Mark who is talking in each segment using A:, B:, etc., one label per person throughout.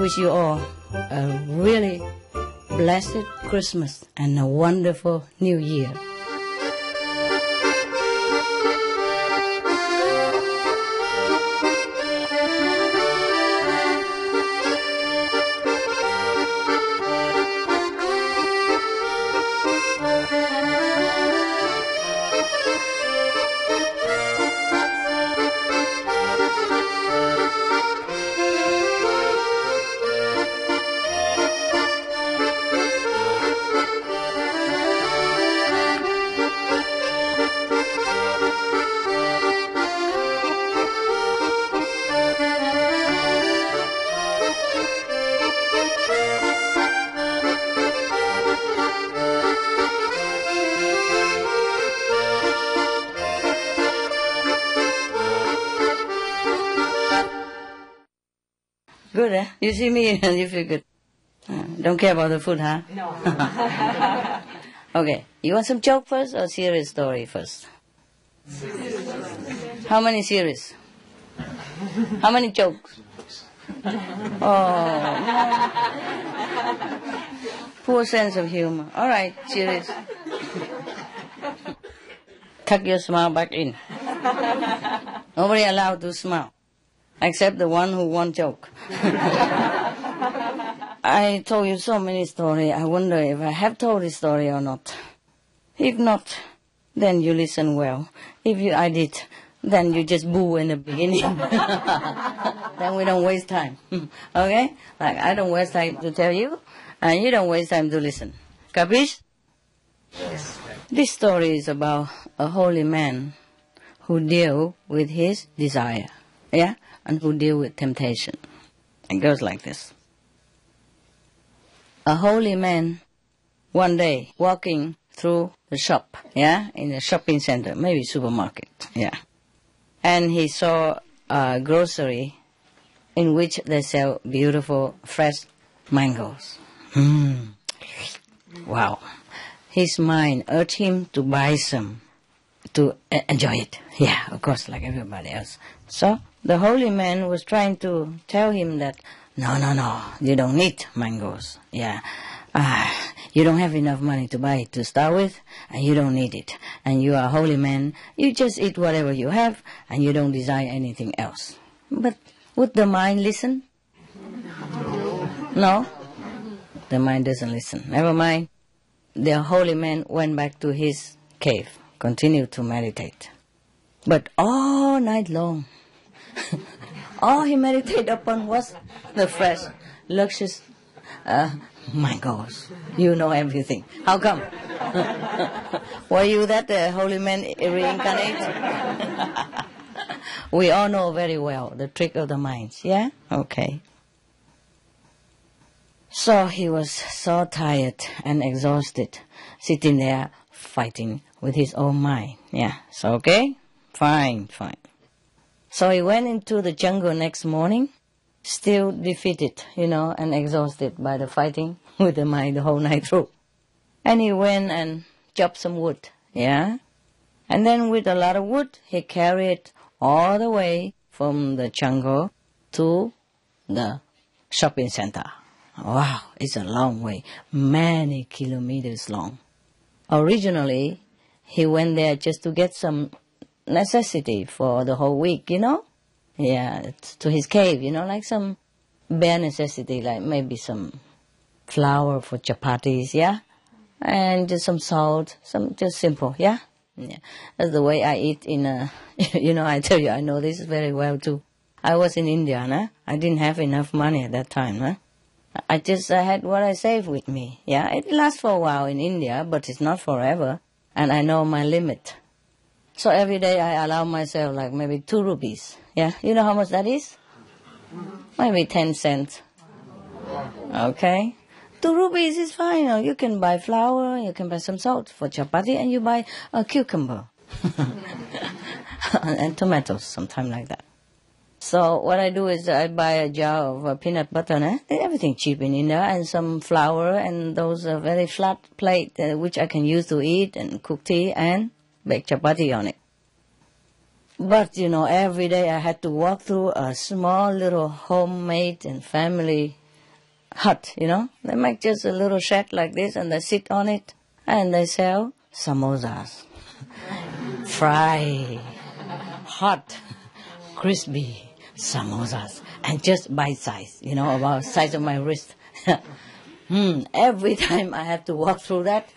A: wish you all a really blessed Christmas and a wonderful New Year. Good, eh? You see me and you feel good. Don't care about the food, huh?
B: No.
A: Okay, you want some joke first or serious story first? How many serious? How many jokes? Oh, no. Poor sense of humor. All right, serious. Tuck your smile back in. Nobody allowed to smile, except the one who won't joke. I told you so many stories. I wonder if I have told this story or not. If not, then you listen well. If I did, then you just boo in the beginning. Then we don't waste time. Okay? Like, I don't waste time to tell you, and you don't waste time to listen. Capiche?
B: Yes.
A: This story is about a holy man who deal with his desire, yeah, and who deal with temptation. It goes like this. A holy man, one day, walking through the shop, yeah, in a shopping center, maybe supermarket, yeah. And he saw a grocery in which they sell beautiful, fresh mangoes. Wow. His mind urged him to buy some, to enjoy it. Yeah, of course, like everybody else. So the holy man was trying to tell him that, no, you don't need mangoes. Yeah, you don't have enough money to buy it to start with, and you don't need it. And you are a holy man. You just eat whatever you have, and you don't desire anything else. But would the mind listen? No? The mind doesn't listen. Never mind. The holy man went back to his cave, continued to meditate. But all night long, all he meditated upon was the fresh, luscious mangoes. You know everything. How come? Were you that holy man reincarnate? We all know very well the trick of the mind, yeah? Okay. So he was so tired and exhausted, sitting there fighting with his own mind. Yeah, so okay? Fine. So he went into the jungle next morning, still defeated, and exhausted by the fighting with the mind the whole night through. And he went and chopped some wood, yeah? And then with a lot of wood, he carried all the way from the jungle to the shopping center. Wow, it's a long way, many kilometers long. Originally, he went there just to get some necessity for the whole week, Yeah, to his cave, like some bare necessity, like maybe some flour for chapatis, yeah? And just some salt, just simple, yeah? Yeah. That's the way I eat in I tell you, I know this very well too. I was in India, nah? I didn't have enough money at that time, huh? I just had what I saved with me. Yeah, it lasts for a while in India, but it's not forever. And I know my limit. So every day I allow myself like maybe 2 rupees. Yeah, you know how much that is? Maybe 10 cents. Okay. 2 rupees is fine. You can buy flour, you can buy some salt for chapati, and you buy a cucumber. And tomatoes, sometime like that. So what I do is I buy a jar of peanut butter, everything cheap in India, and some flour and those very flat plate which I can use to eat and cook tea and bake chapati on it. But, every day I had to walk through a small little homemade and family hut, you know. They make just a little shed like this and they sit on it and they sell samosas. Fry, hot, crispy samosas. And just bite size, you know, about the size of my wrist. Every time I have to walk through that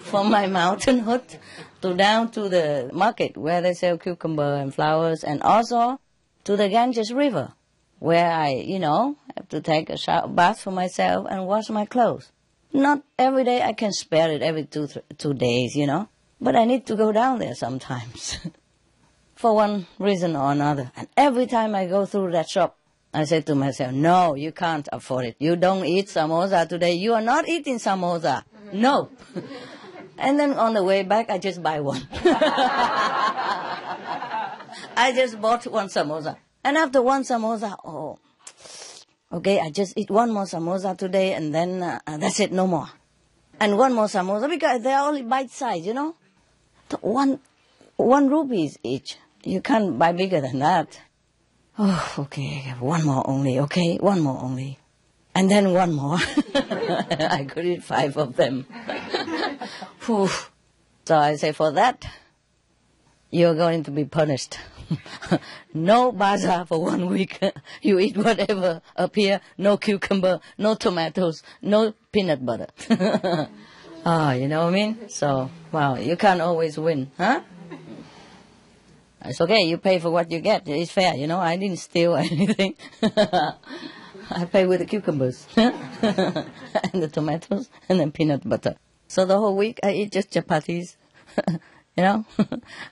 A: from my mountain hut to down to the market where they sell cucumber and flowers, and also to the Ganges River where I, you know, have to take a shower, bath for myself and wash my clothes. Not every day, I can spare it every 2 days, you know, but I need to go down there sometimes for one reason or another. And every time I go through that shop, I say to myself, no, you can't afford it. You don't eat samosa today. You are not eating samosa. No. And then on the way back, I just buy one. I just bought one samosa. And after one samosa, oh, okay, I just eat one more samosa today, and then that's it, no more. And one more samosa, because they are only bite-sized, you know. One rupees each. You can't buy bigger than that. Oh, okay, one more only, okay, one more only. And then one more. I could eat 5 of them. So I say, for that, you're going to be punished. No bazaar for 1 week. You eat whatever appear, no cucumber, no tomatoes, no peanut butter. You know what I mean? So, wow, you can't always win, huh? It's okay, you pay for what you get. It's fair, you know. I didn't steal anything. I pay with the cucumbers and the tomatoes and then peanut butter. So the whole week I eat just chapatis, you know,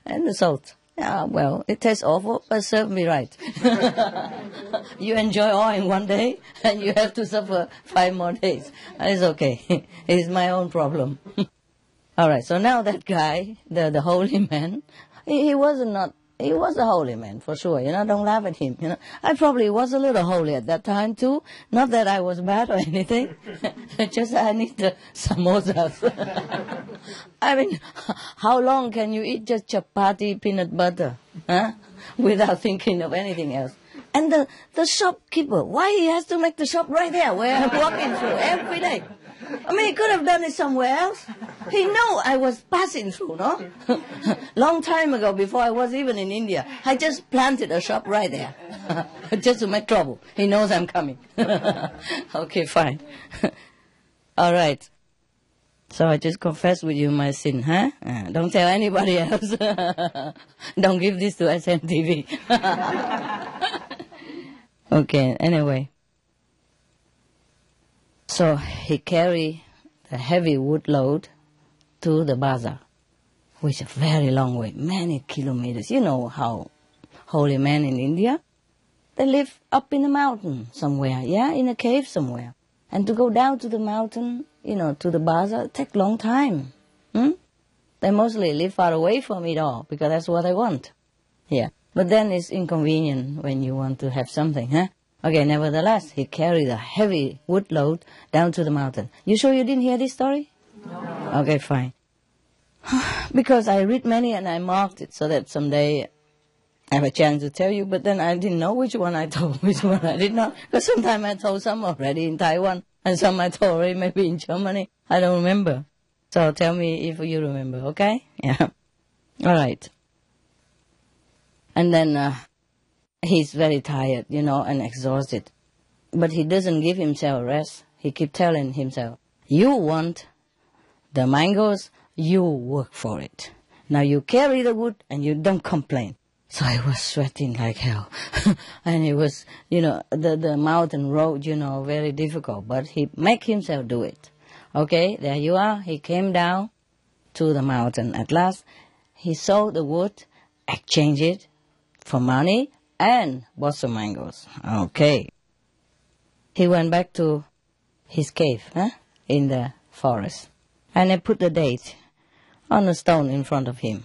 A: and the salt. Yeah, well, it tastes awful, but serve me right. You enjoy all in 1 day, and you have to suffer 5 more days. It's okay. It's my own problem. All right, so now that guy, the holy man, he was a holy man, for sure, you know, don't laugh at him, you know. I probably was a little holy at that time, too. Not that I was bad or anything, just I need the samosas. I mean, how long can you eat just chapati, peanut butter, huh? Without thinking of anything else? And the shopkeeper, why he has to make the shop right there where I'm walking through every day? I mean, he could have done it somewhere else. He knew I was passing through, no? Long time ago, before I was even in India, I just planted a shop right there. Just to make trouble. He knows I'm coming. Okay, fine. All right. So I just confess with you my sin, huh? Don't tell anybody else. Don't give this to SNTV. Okay, anyway. So he carried the heavy wood load to the bazaar, which is a very long way, many kilometers. You know how holy men in India, they live up in the mountain somewhere, yeah, in a cave somewhere. And to go down to the mountain, you know, to the bazaar, it takes a long time. They mostly live far away from it all, because that's what they want. Yeah, but then it's inconvenient when you want to have something, huh? Okay, nevertheless, he carried a heavy wood load down to the mountain. You sure you didn't hear this story? No. Okay, fine. Because I read many and I marked it so that someday I have a chance to tell you, but then I didn't know which one I told, which one I did not. Because sometimes I told some already in Taiwan, and some I told already maybe in Germany. I don't remember. So tell me if you remember, okay? Yeah. All right. And then he's very tired, you know, and exhausted. But he doesn't give himself rest. He keeps telling himself, you want the mangoes, you work for it. Now you carry the wood and you don't complain. So I was sweating like hell. And it was, you know, the mountain road, you know, very difficult. But he make himself do it. Okay, there you are. He came down to the mountain. At last, he sold the wood, exchanged it for money, and bought some mangoes. Okay. He went back to his cave, in the forest. And he put the date on a stone in front of him.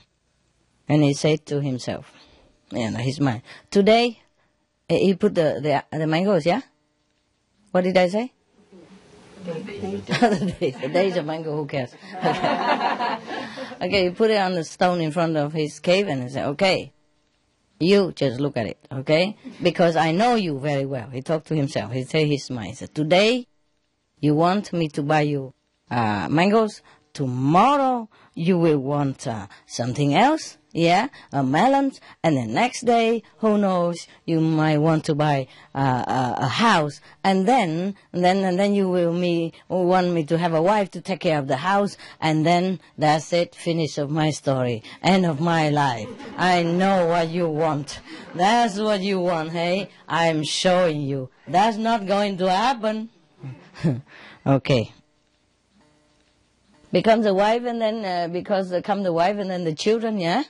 A: And he said to himself, in his mind, today, he put the mangoes, yeah? What did I say? The days of mango, who cares? Okay. Okay, he put it on the stone in front of his cave and he said, okay, You just look at it, okay? Because I know you very well. He talked to himself. He said his mind. He said, today, you want me to buy you mangoes. Tomorrow, you will want something else. Yeah, a melon. And the next day, who knows, you might want to buy a house. And then you will want me to have a wife to take care of the house. And then that's it, finish of my story, end of my life. I know what you want. That's what you want, hey? I'm showing you. That's not going to happen. Okay. Becomes a wife, and then come the wife, and then the children, yeah?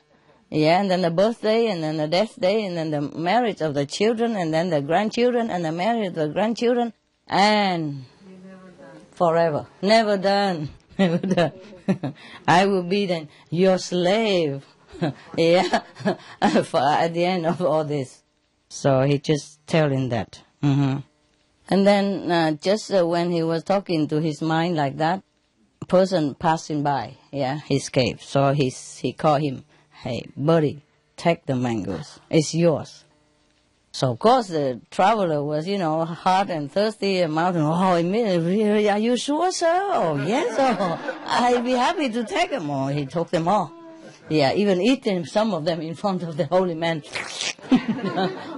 A: Yeah, and then the birthday, and then the death day, and then the marriage of the children, and then the grandchildren, and the marriage of the grandchildren, and forever. Never done. Never done. I will be then your slave. Yeah, at the end of all this. So he just telling that. Mm-hmm. And then just when he was talking to his mind like that, person passing by, yeah, his cave. So he called him, hey, buddy, take the mangoes. It's yours. So, of course, the traveler was, hot and thirsty and mountain. Oh, really? Are you sure, sir? Oh, yes. Oh, I'd be happy to take them. Oh, he took them all. Yeah, even eating some of them in front of the holy man.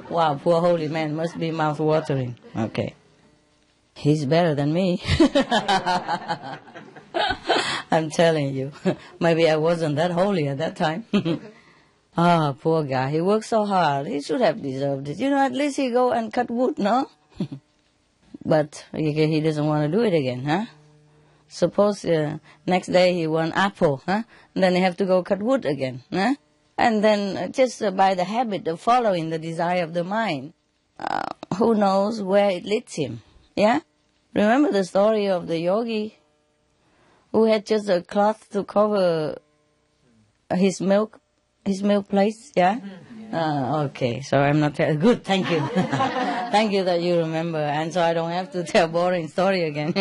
A: Wow, poor holy man must be mouth-watering. Okay. He's better than me. I'm telling you. Maybe I wasn't that holy at that time. Ah, poor guy. He worked so hard. He should have deserved it. At least he go and cut wood, no? But he doesn't want to do it again, huh? Suppose next day he want apple, huh? And then he have to go cut wood again, huh? And then just by the habit of following the desire of the mind, who knows where it leads him, yeah? Remember the story of the yogi who had just a cloth to cover his milk place, yeah? Okay, so I'm not telling. Good, thank you. Thank you that you remember, and so I don't have to tell boring story again,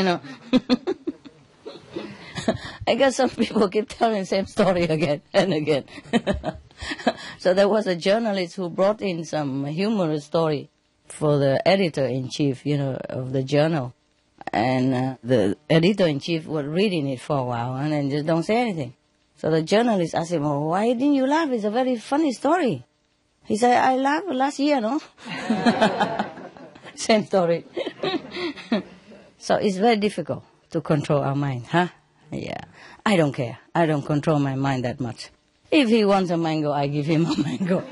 A: I guess some people keep telling the same story again and again. So there was a journalist who brought in some humorous story for the editor-in-chief, of the journal. And the editor-in-chief was reading it for a while and then just don't say anything. So the journalist asked him, oh, why didn't you laugh? It's a very funny story. He said, I laughed last year, no? Same story. So it's very difficult to control our mind, huh? Yeah. I don't care. I don't control my mind that much. If he wants a mango, I give him a mango.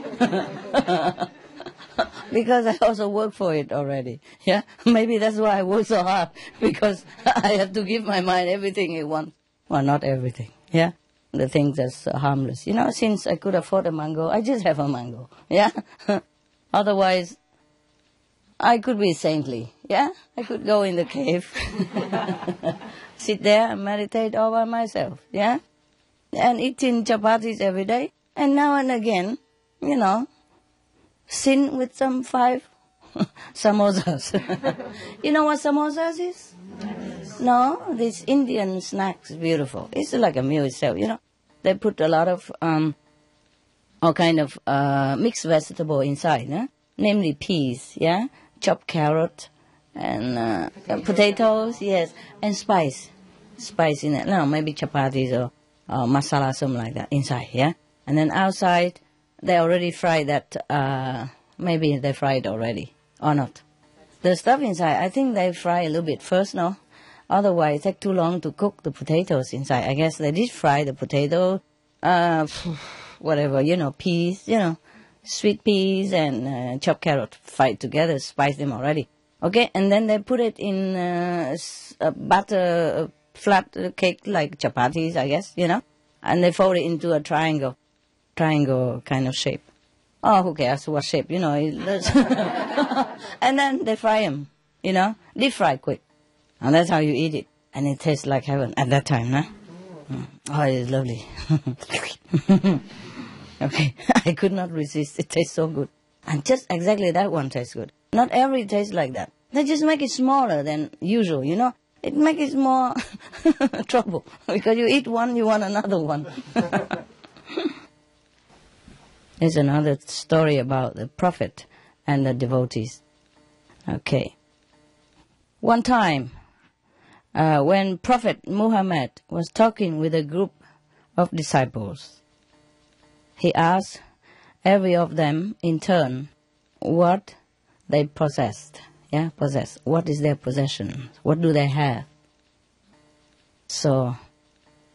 A: Because I also work for it already. Yeah, maybe that's why I work so hard, because I have to give my mind everything it wants. Well, not everything. Yeah, the things that's harmless. Since I could afford a mango, I just have a mango. Yeah, otherwise I could be saintly. Yeah, I could go in the cave, sit there and meditate all by myself. Yeah, and eating chapatis every day, and now and again, sin with some 5 samosas. You know what samosas is? Yes. No, this Indian snacks, beautiful. It's like a meal itself, They put a lot of all kind of mixed vegetable inside, namely peas, yeah, chopped carrot, and potatoes, yes, and spice in it. No, maybe chapatis or masala, something like that inside, yeah. And then outside, they already fried that, maybe they fried already, or not. The stuff inside, I think they fry a little bit first, no? Otherwise, it takes too long to cook the potatoes inside. I guess they did fry the potato, whatever, peas, sweet peas and chopped carrot, fried together, spice them already. Okay, and then they put it in a butter, flat cake like chapatis, I guess, and they fold it into a triangle kind of shape. Oh, who cares what shape, And then they fry them, deep fry quick. And that's how you eat it. And it tastes like heaven at that time, huh? Oh, it's lovely. Okay, I could not resist. It tastes so good. And just exactly that one tastes good. Not every tastes like that. They just make it smaller than usual, It makes it more trouble. Because you eat one, you want another one. There's another story about the Prophet and the devotees. Okay. One time, when Prophet Muhammad was talking with a group of disciples, he asked every of them in turn what they possessed. Yeah, possess. What is their possession? What do they have? So,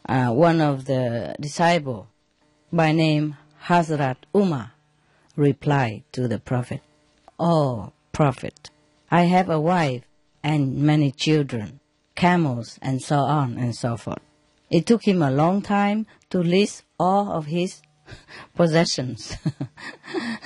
A: one of the disciples, by name Hazrat Umar, replied to the Prophet, "Oh, Prophet, I have a wife and many children, camels, and so on and so forth." It took him a long time to list all of his possessions.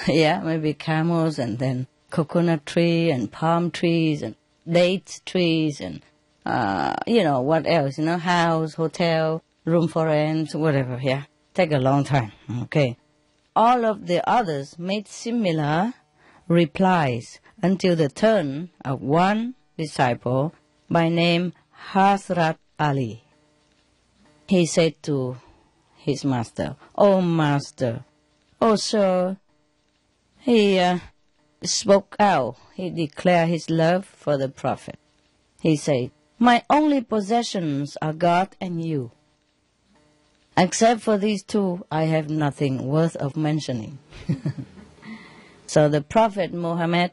A: Yeah, maybe camels, and then coconut tree and palm trees and date trees and, what else, house, hotel, room for rent, whatever, yeah. Take a long time, okay. All of the others made similar replies until the turn of one disciple by name Hazrat Ali. He said to his master, "Oh, master, oh, sir." He spoke out. He declared his love for the Prophet. He said, "My only possessions are God and you. Except for these two, I have nothing worth of mentioning." So the Prophet Muhammad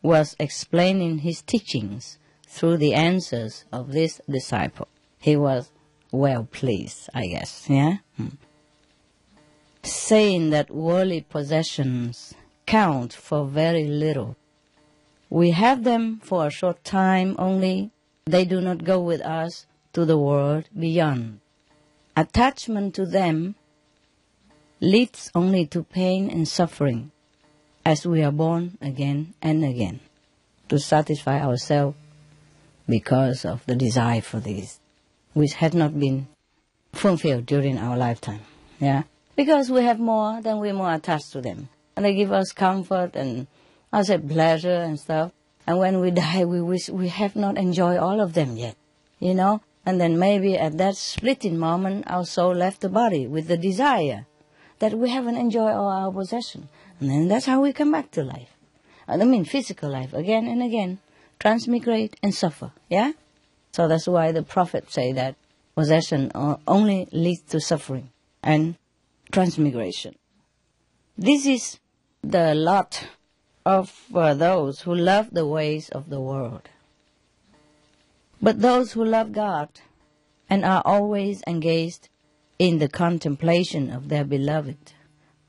A: was explaining his teachings through the answers of this disciple. He was well pleased, I guess, yeah? Saying that worldly possessions count for very little. We have them for a short time only. They do not go with us to the world beyond. Attachment to them leads only to pain and suffering, as we are born again and again to satisfy ourselves because of the desire for these, which had not been fulfilled during our lifetime. Yeah, because we have more, then we're more attached to them, and they give us comfort and pleasure and stuff. And when we die, we wish we have not enjoyed all of them yet, And then maybe at that splitting moment, our soul left the body with the desire that we haven't enjoyed all our possession. And then that's how we come back to life. Physical life, again and again, transmigrate and suffer, yeah? So that's why the Prophet say that possession only leads to suffering and transmigration. This is the lot of those who love the ways of the world. But those who love God and are always engaged in the contemplation of their beloved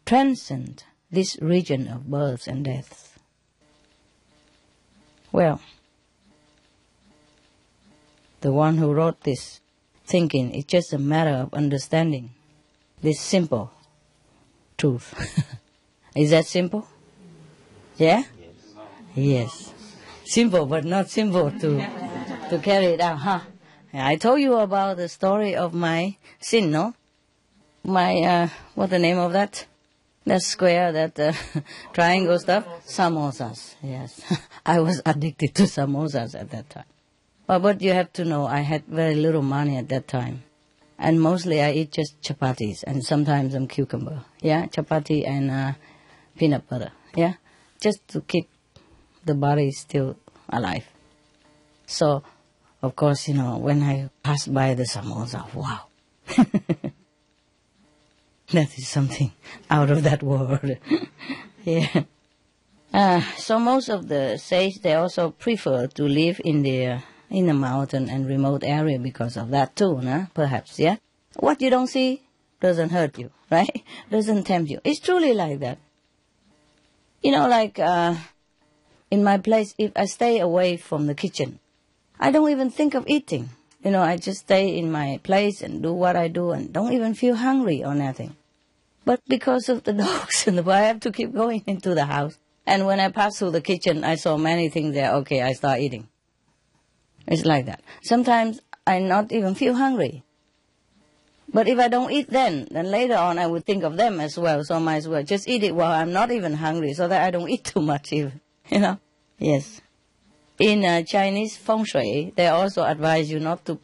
A: transcend this region of birth and death. Well, the one who wrote this thinking it's just a matter of understanding this simple truth. Is that simple? Yeah? Yes. Simple, but not simple to carry it out, huh? I told you about the story of my sin, no? My, what's the name of that? That square, that triangle stuff? Samosas, yes. I was addicted to samosas at that time. But you have to know, I had very little money at that time. And mostly I eat just chapatis and sometimes some cucumber. Yeah, chapati and peanut butter. Yeah, just to keep the body still alive. So, of course, when I passed by the samosa, wow. That is something out of that world. Yeah. So most of the sages, they also prefer to live in the mountain and remote area because of that too, perhaps, yeah? What you don't see doesn't hurt you, right? Doesn't tempt you. It's truly like that. In my place, if I stay away from the kitchen, I don't even think of eating. I just stay in my place and do what I do and don't even feel hungry or nothing. But because of the dogs and I have to keep going into the house. And when I pass through the kitchen, I saw many things there. Okay, I start eating. It's like that. Sometimes I not even feel hungry. But if I don't eat then later on I would think of them as well. So I might as well just eat it while I'm not even hungry so that I don't eat too much even. Yes. In Chinese feng shui, they also advise you not to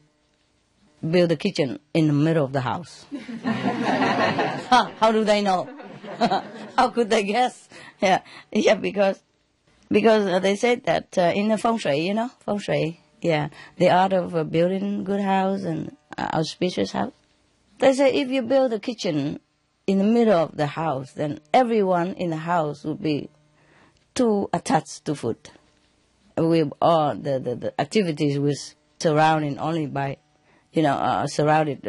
A: build a kitchen in the middle of the house. How do they know? How could they guess? Yeah, yeah, because they said that in the feng shui, feng shui, yeah, the art of building good house and auspicious house. They say if you build a kitchen in the middle of the house, then everyone in the house will be too attached to food. With all the activities was surrounded only by, surrounded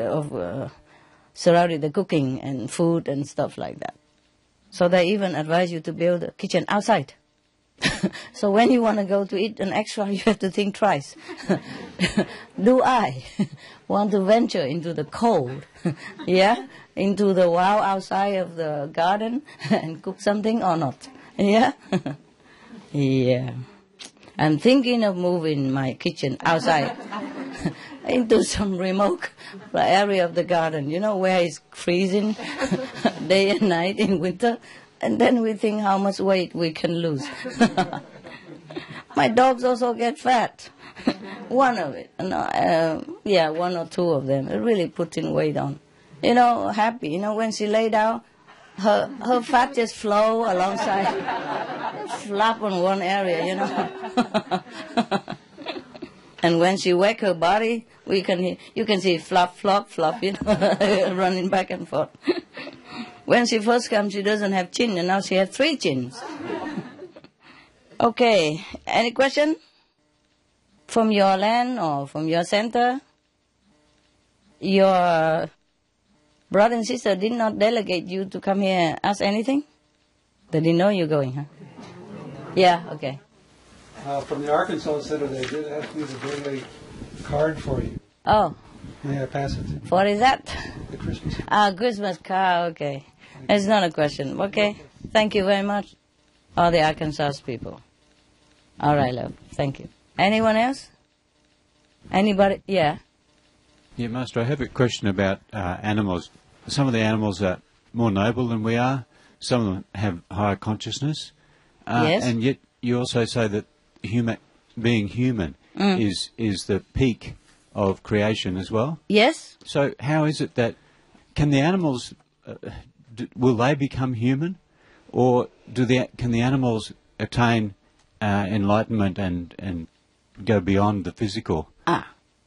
A: the cooking and food and stuff like that. So they even advise you to build a kitchen outside. So when you want to go to eat an extra, you have to think twice. Do I want to venture into the cold, into the wild outside of the garden and cook something or not? Yeah? Yeah. I'm thinking of moving my kitchen outside into some remote area of the garden, where it's freezing day and night in winter. And then we think how much weight we can lose. My dogs also get fat. One of it. One or two of them. It really putting weight on. Happy. When she lay down, her fat just flow alongside. Flap on one area, And when she wake her body, you can see flop, flop, flop, running back and forth. When she first comes, she doesn't have chin, and now she has 3 chins. Okay, any question? From your land or from your center? Your brother and sister did not delegate you to come here and ask anything? They didn't know you're going, huh? Yeah, okay.
B: From the Arkansas Center, they did ask me to bring a card for you.
A: Oh.
B: Yeah, pass it.
A: What is that?
B: The Christmas card.
A: Christmas card, okay. It's not a question. Okay. Thank you very much. All the Arkansas people. All right, love. Thank you. Anyone else? Anybody? Yeah.
C: Yeah, Master, I have a question about animals. Some of the animals are more noble than we are. Some of them have higher consciousness.
A: Yes.
C: And yet you also say that being human is the peak of creation as well.
A: Yes.
C: So how is it that can the animals will they become human, or can the animals attain enlightenment and go beyond the physical?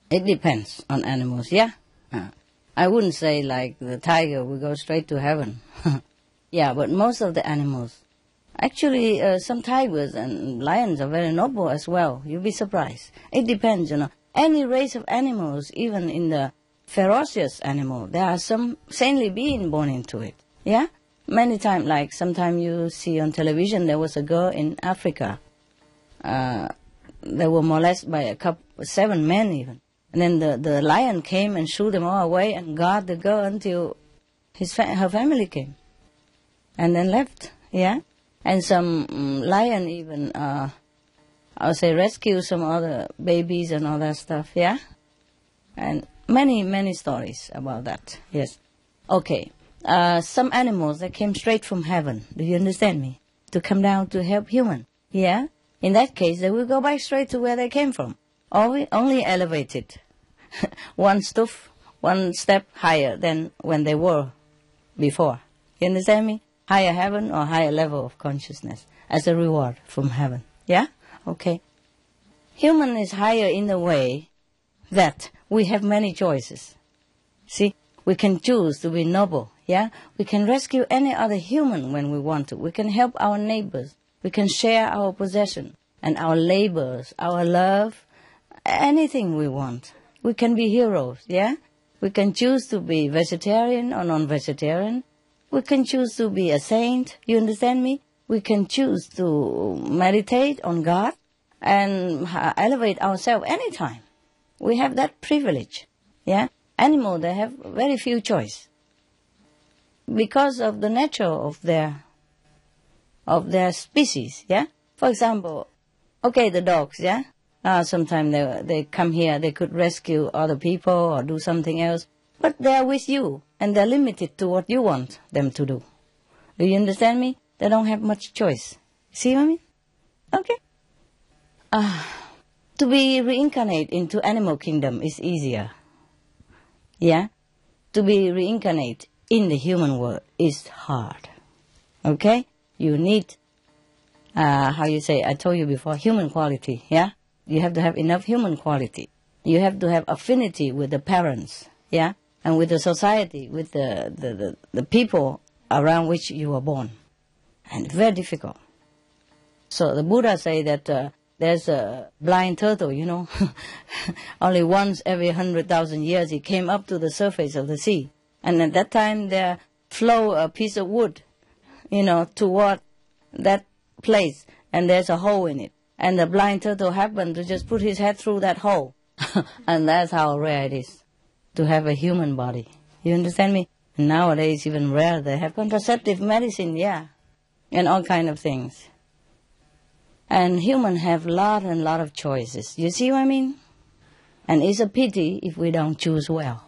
A: It depends on animals. Yeah. I wouldn't say like the tiger will go straight to heaven. Yeah, but most of the animals. Actually, some tigers and lions are very noble as well. You'll be surprised. It depends, Any race of animals, even in the ferocious animal, there are some saintly being born into it. Yeah? Many times, like sometimes you see on television, there was a girl in Africa. They were molested by 7 men even. And then the lion came and shoo them all away and guard the girl until her family came. And then left. Yeah? And some lion even, rescue some other babies and all that stuff, yeah? And many, many stories about that, yes. Okay, some animals that came straight from heaven, do you understand me? To come down to help human, yeah? In that case, they will go back straight to where they came from. Only elevated one step higher than when they were before. You understand me? Higher heaven or higher level of consciousness as a reward from heaven. Yeah? Okay. Human is higher in the way that we have many choices. See, we can choose to be noble. Yeah? We can rescue any other human when we want to. We can help our neighbors. We can share our possession and our labors, our love, anything we want. We can be heroes. Yeah? We can choose to be vegetarian or non-vegetarian. We can choose to be a saint, you understand me? We can choose to meditate on God and elevate ourselves anytime. We have that privilege, yeah? Animals, they have very few choice. Because of the nature of their species, yeah? For example, okay, the dogs, yeah? Sometimes they come here, they could rescue other people or do something else. But they're with you, and they're limited to what you want them to do. Do you understand me? They don't have much choice. See what I mean? Okay. To be reincarnated into animal kingdom is easier. Yeah? To be reincarnated in the human world is hard. Okay? You need, I told you before, human quality, yeah? You have to have enough human quality. You have to have affinity with the parents, yeah? And with the society, with the people around which you were born. And very difficult. So the Buddha say that there's a blind turtle, you know. Only once every 100,000 years he came up to the surface of the sea. And at that time there flow a piece of wood, you know, toward that place. And there's a hole in it. And the blind turtle happened to just put his head through that hole. And that's how rare it is to have a human body. You understand me? And nowadays even rare. They have contraceptive medicine, yeah. And all kind of things. And humans have lot and lot of choices. You see what I mean? And it's a pity if we don't choose well.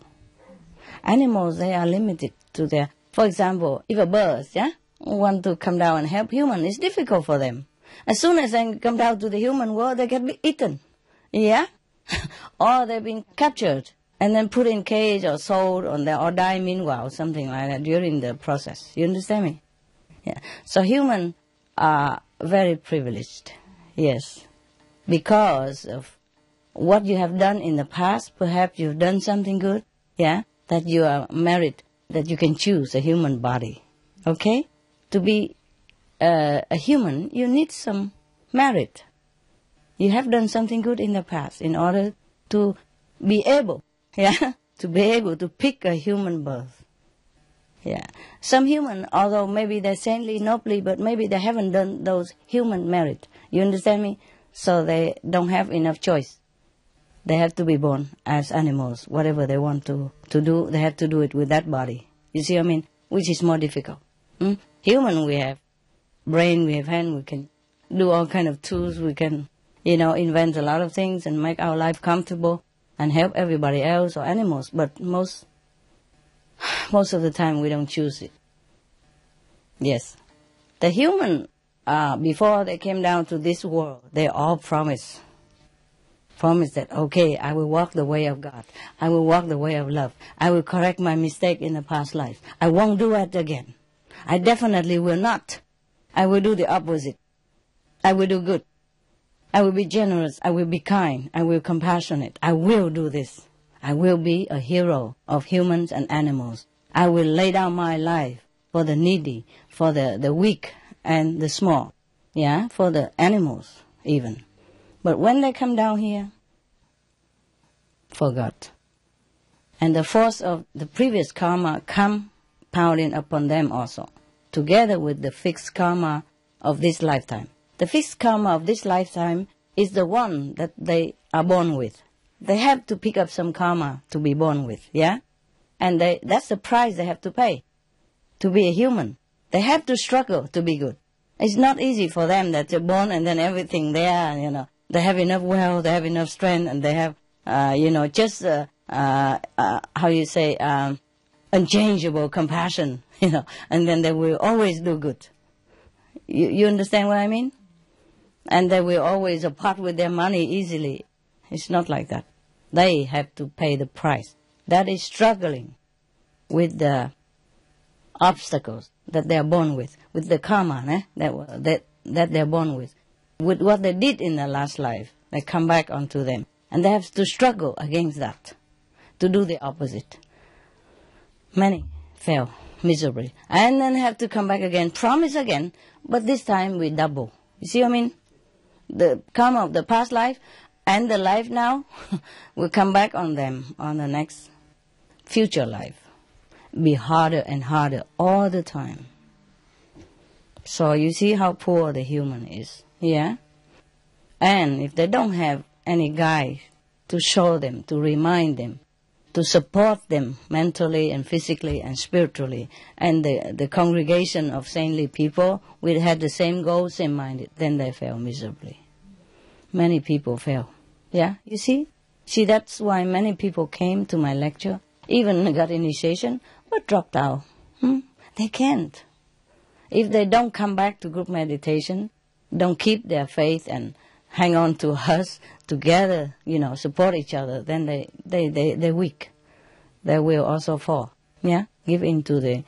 A: Animals, they are limited to their... For example, if a bird, yeah, want to come down and help human, it's difficult for them. As soon as they come down to the human world, they can be eaten. Yeah? Or they've been captured and then put in cage or sold or die meanwhile, something like that during the process. You understand me? Yeah. So humans are very privileged, yes, because of what you have done in the past. Perhaps you've done something good, yeah, that you are merit, that you can choose a human body, okay? To be a human, you need some merit. You have done something good in the past in order to be able, yeah, to be able to pick a human birth. Yeah. Some human, although maybe they're saintly, nobly, but maybe they haven't done those human merit. You understand me? So they don't have enough choice. They have to be born as animals. Whatever they want to do, they have to do it with that body. You see what I mean? Which is more difficult. Human, we have brain, we have hand, we can do all kind of tools, we can, you know, invent a lot of things and make our life comfortable and help everybody else or animals. But most of the time we don't choose it. Yes. The human, before they came down to this world, they all promised that, okay, I will walk the way of God. I will walk the way of love. I will correct my mistake in the past life. I won't do it again. I definitely will not. I will do the opposite. I will do good. I will be generous. I will be kind. I will be compassionate. I will do this. I will be a hero of humans and animals. I will lay down my life for the needy, for the weak and the small, yeah, for the animals even. But when they come down here, forgot. And the force of the previous karma compounding upon them also, together with the fixed karma of this lifetime. The fixed karma of this lifetime is the one that they are born with. They have to pick up some karma to be born with, yeah? And that's the price they have to pay to be a human. They have to struggle to be good. It's not easy for them that they're born and then everything there, you know. They have enough wealth, they have enough strength, and they have, unchangeable compassion, you know, and then they will always do good. You understand what I mean? And they will always part with their money easily. It's not like that. They have to pay the price. That is struggling with the obstacles that they are born with the karma that they are born with what they did in their last life. They come back onto them. And they have to struggle against that, to do the opposite. Many fail miserably. And then have to come back again, promise again, but this time we double. You see what I mean? The karma of the past life and the life now will come back on them on the next future life. Be harder and harder all the time. So you see how poor the human is. Yeah? And if they don't have any guide to show them, to remind them, to support them mentally and physically and spiritually, and the congregation of saintly people will have the same goal, same minded, then they fail miserably. Many people fail. Yeah, you see? See, that's why many people came to my lecture, even got initiation, but dropped out. They can't. If they don't come back to group meditation, don't keep their faith and hang on to us together, you know, support each other, then they're weak. They will also fall. Yeah? Give in to the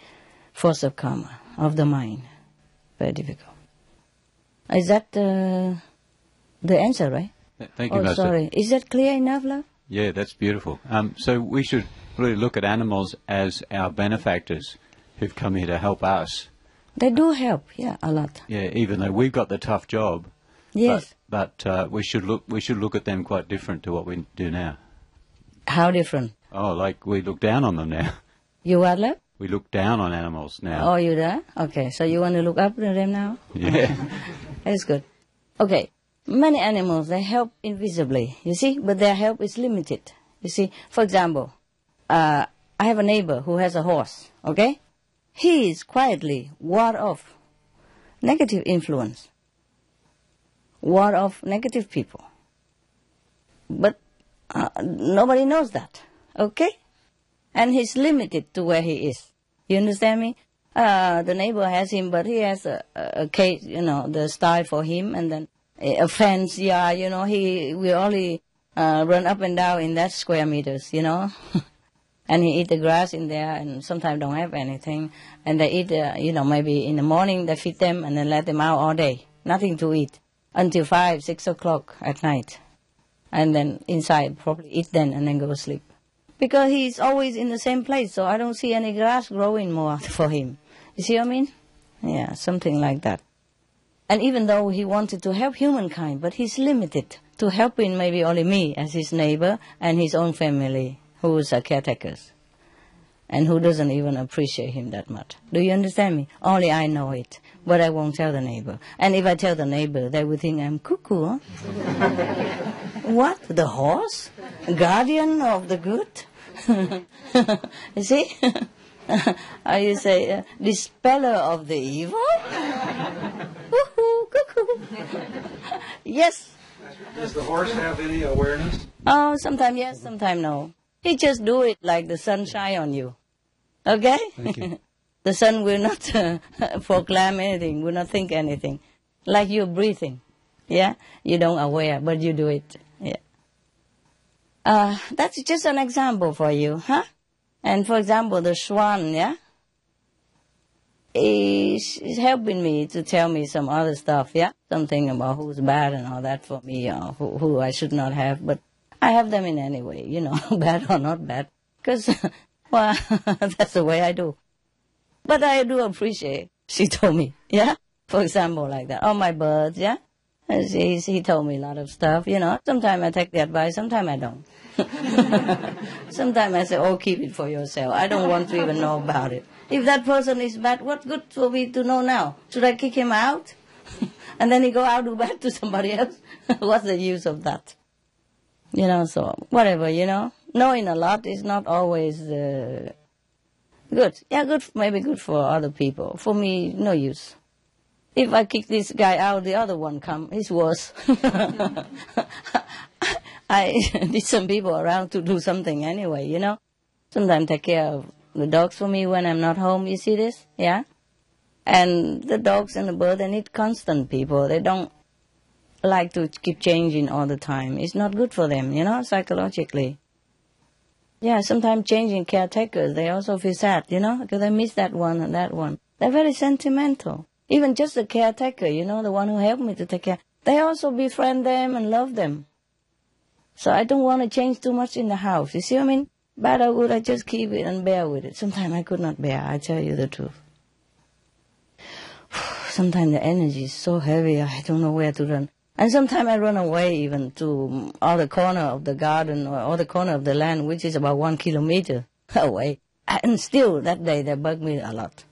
A: force of karma, of the mind. Very difficult. Is that the answer, right?
C: Thank you,
A: Oh,
C: Master.
A: sorry. Is that clear enough, love?
C: Yeah, that's beautiful. So we should really look at animals as our benefactors who've come here to help us.
A: They do help, yeah, a lot.
C: Yeah, even though we've got the tough job.
A: Yes.
C: But we should look at them quite different to what we do now.
A: How different?
C: Oh, like we look down on them now.
A: You what, love?
C: We look down on animals now.
A: Oh, you there? Okay, so you want to look up to them now?
C: Yeah.
A: That's good. Okay, many animals, they help invisibly, you see, but their help is limited. You see, for example, I have a neighbor who has a horse, okay? He is quietly ward off negative influence, ward off negative people. But nobody knows that, okay? And he's limited to where he is. You understand me? The neighbor has him, but he has a cage, the style for him, and then a fence, yeah, we only run up and down in that square meters, And he eat the grass in there, and sometimes don't have anything. And they eat, maybe in the morning they feed them and then let them out all day. Nothing to eat until 5, 6 o'clock at night. And then inside probably eat then and then go to sleep. Because he's always in the same place, so I don't see any grass growing more for him. You see what I mean? Yeah, something like that. And even though he wanted to help humankind, but he's limited to helping maybe only me as his neighbor and his own family, who's a caretakers, and who doesn't even appreciate him that much. Do you understand me? Only I know it, but I won't tell the neighbor. And if I tell the neighbor, they would think I'm cuckoo, huh? What? The horse? Guardian of the good? You see? How you say, dispeller of the evil? Woohoo, cuckoo. Yes.
B: Does the horse have any awareness?
A: Oh, sometimes yes, sometimes no. He just do it like the sun shine on you. Okay?
C: Thank you.
A: The sun will not proclaim anything, will not think anything. Like you're breathing. Yeah? You don't aware, but you do it. Yeah. That's just an example for you, huh? And for example, the swan, yeah? He's helping me to tell me some other stuff, yeah? Something about who's bad and all that for me, who I should not have. But I have them in any way, bad or not bad. Because, well, that's the way I do. But I do appreciate, she told me, yeah? For example, like that. Oh, my birds, yeah? He told me a lot of stuff, Sometimes I take the advice, sometimes I don't. Sometimes I say, oh, keep it for yourself. I don't want to even know about it. If that person is bad, what good for me to know now? Should I kick him out? And then he go out do bad to somebody else? What's the use of that? So whatever, Knowing a lot is not always good. Yeah, good, maybe good for other people. For me, no use. If I kick this guy out, the other one come. It's worse. I need some people around to do something anyway, Sometimes take care of the dogs for me when I'm not home. You see this? Yeah? And the dogs and the bird, they need constant people. They don't like to keep changing all the time. It's not good for them, psychologically. Yeah, sometimes changing caretakers, they also feel sad, because they miss that one and that one. They're very sentimental. Even just the caretaker, the one who helped me to take care, they also befriend them and love them. So I don't want to change too much in the house. You see what I mean? Bad or good, I just keep it and bear with it. Sometimes I could not bear, I tell you the truth. Sometimes the energy is so heavy, I don't know where to run. And sometimes I run away even to other corner of the garden or other corner of the land, which is about 1 kilometer away. And still, that day, they bug me a lot.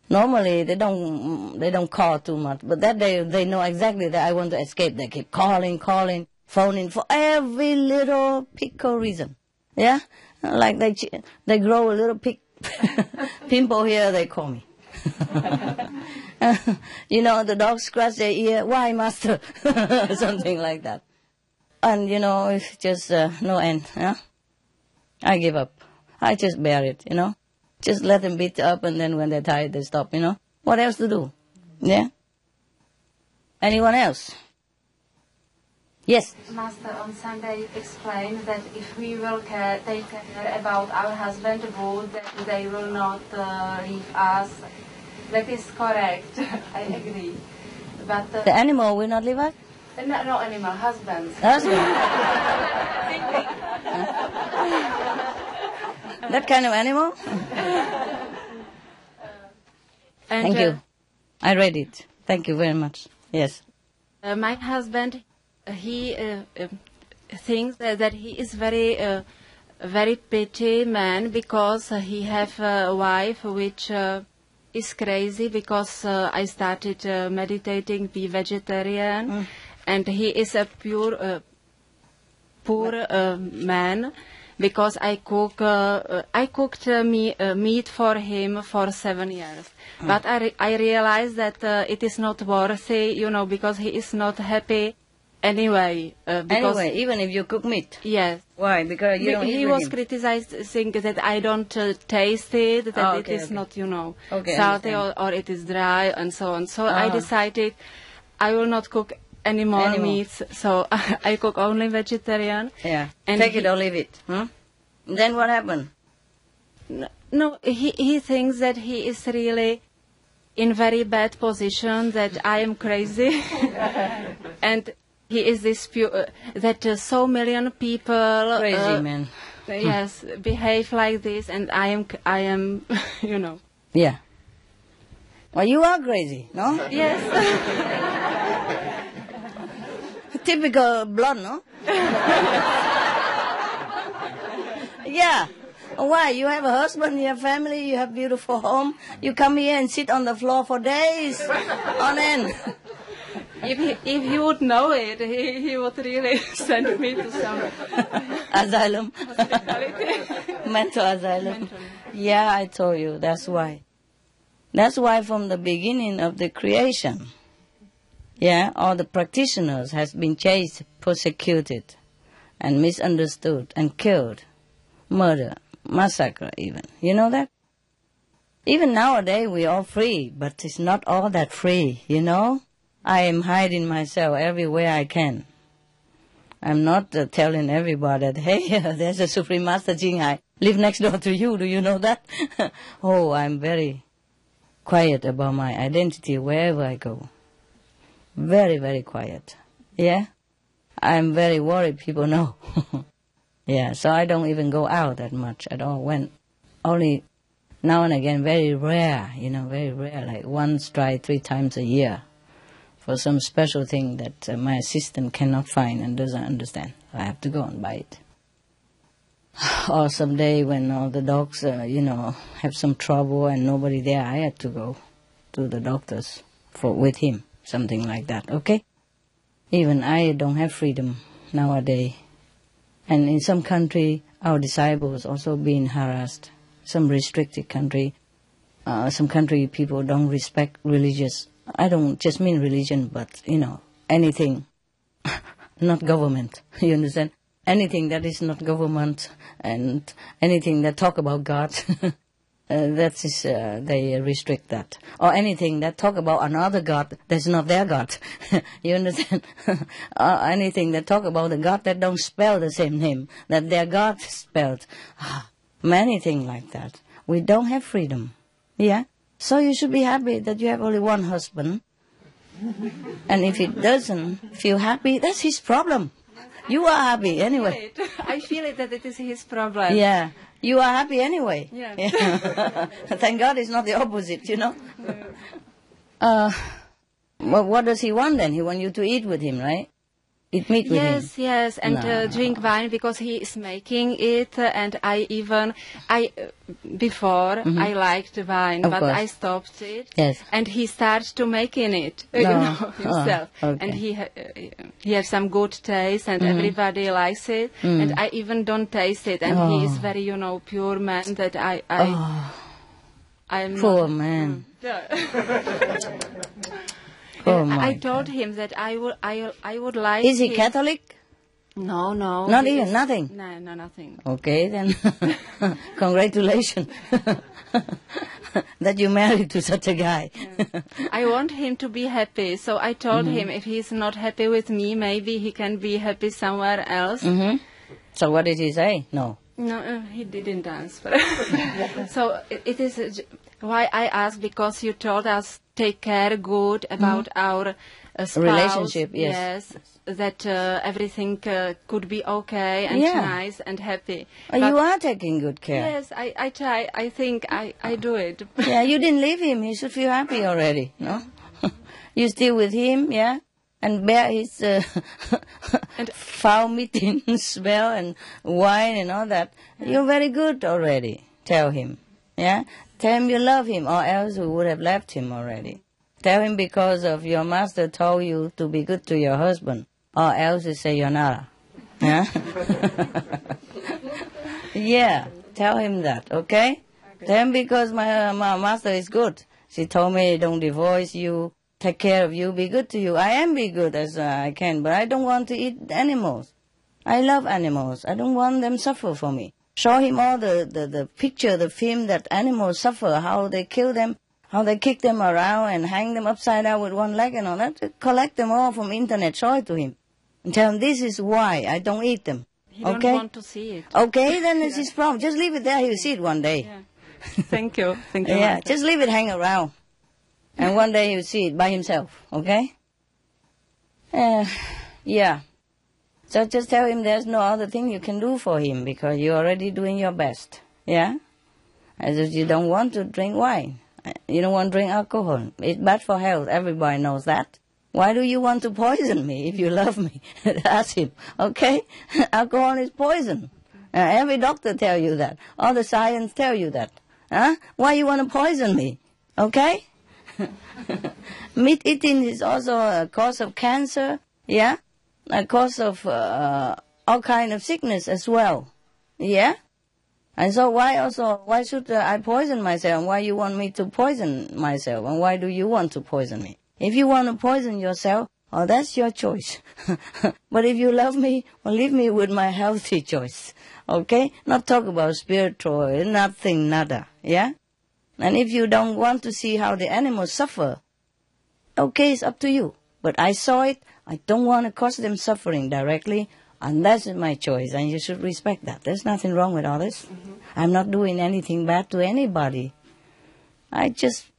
A: Normally, they don't call too much, but that day, they know exactly that I want to escape. They keep calling, phoning for every little pickle reason. Yeah? Like they grow a little pimple here, they call me. The dogs scratch their ear, why, master? Something like that. And, it's just no end. Yeah? I give up. I just bear it, Just let them beat up, and then when they're tired, they stop, What else to do? Yeah? Anyone else? Yes?
D: Master, on Sunday explained that if we will take care about our husband, that they will not leave us. That is correct. I agree. But
A: The animal will not leave us?
D: no animal, husband.
A: Husband. That kind of animal?
D: And,
A: Thank you. I read it. Thank you very much. Yes.
D: My husband, he thinks that he is very petty man because he have a wife which is crazy because I started meditating, be vegetarian, and he is a poor man because I cooked meat for him for 7 years. But I realized that it is not worthy, because he is not happy anyway.
A: Anyway, even if you cook meat?
D: Yes.
A: Why? Because you don't eat
D: He
A: with
D: was
A: him.
D: criticizing that I don't taste it, that it is not, salty or it is dry and so on. So I decided I will not cook any more meats, so I cook only vegetarian.
A: Yeah.
D: And
A: take it or leave it. Then what happened?
D: No, he thinks that he is really in very bad position, that I am crazy. And he is this that so million people
A: Crazy man.
D: Yes, behave like this, and I am,
A: Yeah. Well, you are crazy, no?
D: Yes.
A: Typical blonde, no? Yeah. Why? You have a husband, you have family, you have beautiful home. You come here and sit on the floor for days on end.
D: If he would know it, he would really send me to some
A: asylum.
D: hospitality.
A: Mental asylum. Yeah, I told you, that's why. That's why from the beginning of the creation, all the practitioners has been chased, persecuted, and misunderstood, and killed, murder, massacre even. You know that? Even nowadays we are free, but it's not all that free, I am hiding myself everywhere I can. I'm not telling everybody that, hey, there's a Supreme Master CHINGHAI, live next door to you, do you know that? Oh, I'm very quiet about my identity wherever I go. Very, very quiet. Yeah? I'm very worried people know. Yeah, so I don't even go out that much at all. When only now and again, very rare, very rare, like once, twice, 3 times a year. For some special thing that my assistant cannot find and doesn't understand. I have to go and buy it. Or someday when all the dogs, have some trouble and nobody there, I had to go to the doctors with him, something like that, okay? Even I don't have freedom nowadays. And in some country, our disciples also being harassed. Some restricted country, some country people don't respect religious. I don't just mean religion, but, anything, not government, you understand? Anything that is not government and anything that talk about God, they restrict that. Or anything that talk about another God that's not their God, you understand? Or anything that talk about a God that don't spell the same name, that their God spelled. Many things like that. We don't have freedom, yeah? So you should be happy that you have only one husband. And if he doesn't feel happy, that's his problem. You are happy anyway.
D: I feel it that it is his problem.
A: Yeah, you are happy anyway.
D: Yeah.
A: Thank God it's not the opposite, Well, what does he want then? He wants you to eat with him, right? Eat meat with him.
D: Yes, and drink wine because he is making it, and I liked wine, but I stopped it.
A: Yes.
D: And he started to making it, himself.
A: Okay.
D: And he has some good taste, and everybody likes it, and I even don't taste it, and he is very, pure man that I'm
A: Poor
D: not,
A: man.
D: I told him that I would like.
A: Is he Catholic?
D: No.
A: Not even, nothing?
D: No, nothing.
A: Okay, then. Congratulations. That you married to such a guy.
D: Yeah. I want him to be happy, so I told him if he's not happy with me, maybe he can be happy somewhere else.
A: So what did he say? No.
D: No, he didn't answer. So it is Why I ask, because you told us take care good about our spouse.
A: Relationship, yes.
D: That everything could be okay and
A: Yeah.
D: nice and happy.
A: Oh,
D: But
A: you are taking good care.
D: yes, I try. I think I do it.
A: Yeah, you didn't leave him. He should feel happy already, no? You still with him, yeah? And bear his foul meeting smell and wine and all that. You're very good already. Tell him, yeah? Tell him you love him, or else we would have left him already. Tell him because of your master told you to be good to your husband, or else you say you're not. Yeah? Yeah, tell him that, okay? Tell him because my master is good. She told me don't divorce you, take care of you, be good to you. I am be good as I can, but I don't want to eat animals. I love animals. I don't want them suffer for me. Show him all the picture, the film that animals suffer, how they kill them, how they kick them around and hang them upside down with one leg and all that. Collect them all from internet, show it to him. And tell him this is why I don't eat them.
D: He don't
A: Okay?
D: want to see it.
A: Okay, then it's his problem. Just leave it there, he'll see it one day.
D: Yeah. Thank you. Thank you.
A: Yeah,
D: Master.
A: just leave it hang around. And one day he'll see it by himself, okay? Yeah. So just tell him there's no other thing you can do for him because you're already doing your best. Yeah? As if you don't want to drink wine. You don't want to drink alcohol. It's bad for health. Everybody knows that. Why do you want to poison me if you love me? Ask him, okay? Alcohol is poison. Every doctor tell you that. All the science tell you that. Huh? Why you want to poison me? Okay? Meat eating is also a cause of cancer. Yeah? A cause of all kind of sickness as well. Yeah? And so why should I poison myself? And why you want me to poison myself? And why do you want to poison me? If you want to poison yourself, oh, that's your choice. But if you love me, well, leave me with my healthy choice. Okay? Not talk about spiritual, nothing, nada. Yeah? And if you don't want to see how the animals suffer, okay, it's up to you. But I saw it. I don't want to cause them suffering directly. And that's my choice. And you should respect that. There's nothing wrong with all this. Mm-hmm. I'm not doing anything bad to anybody. I just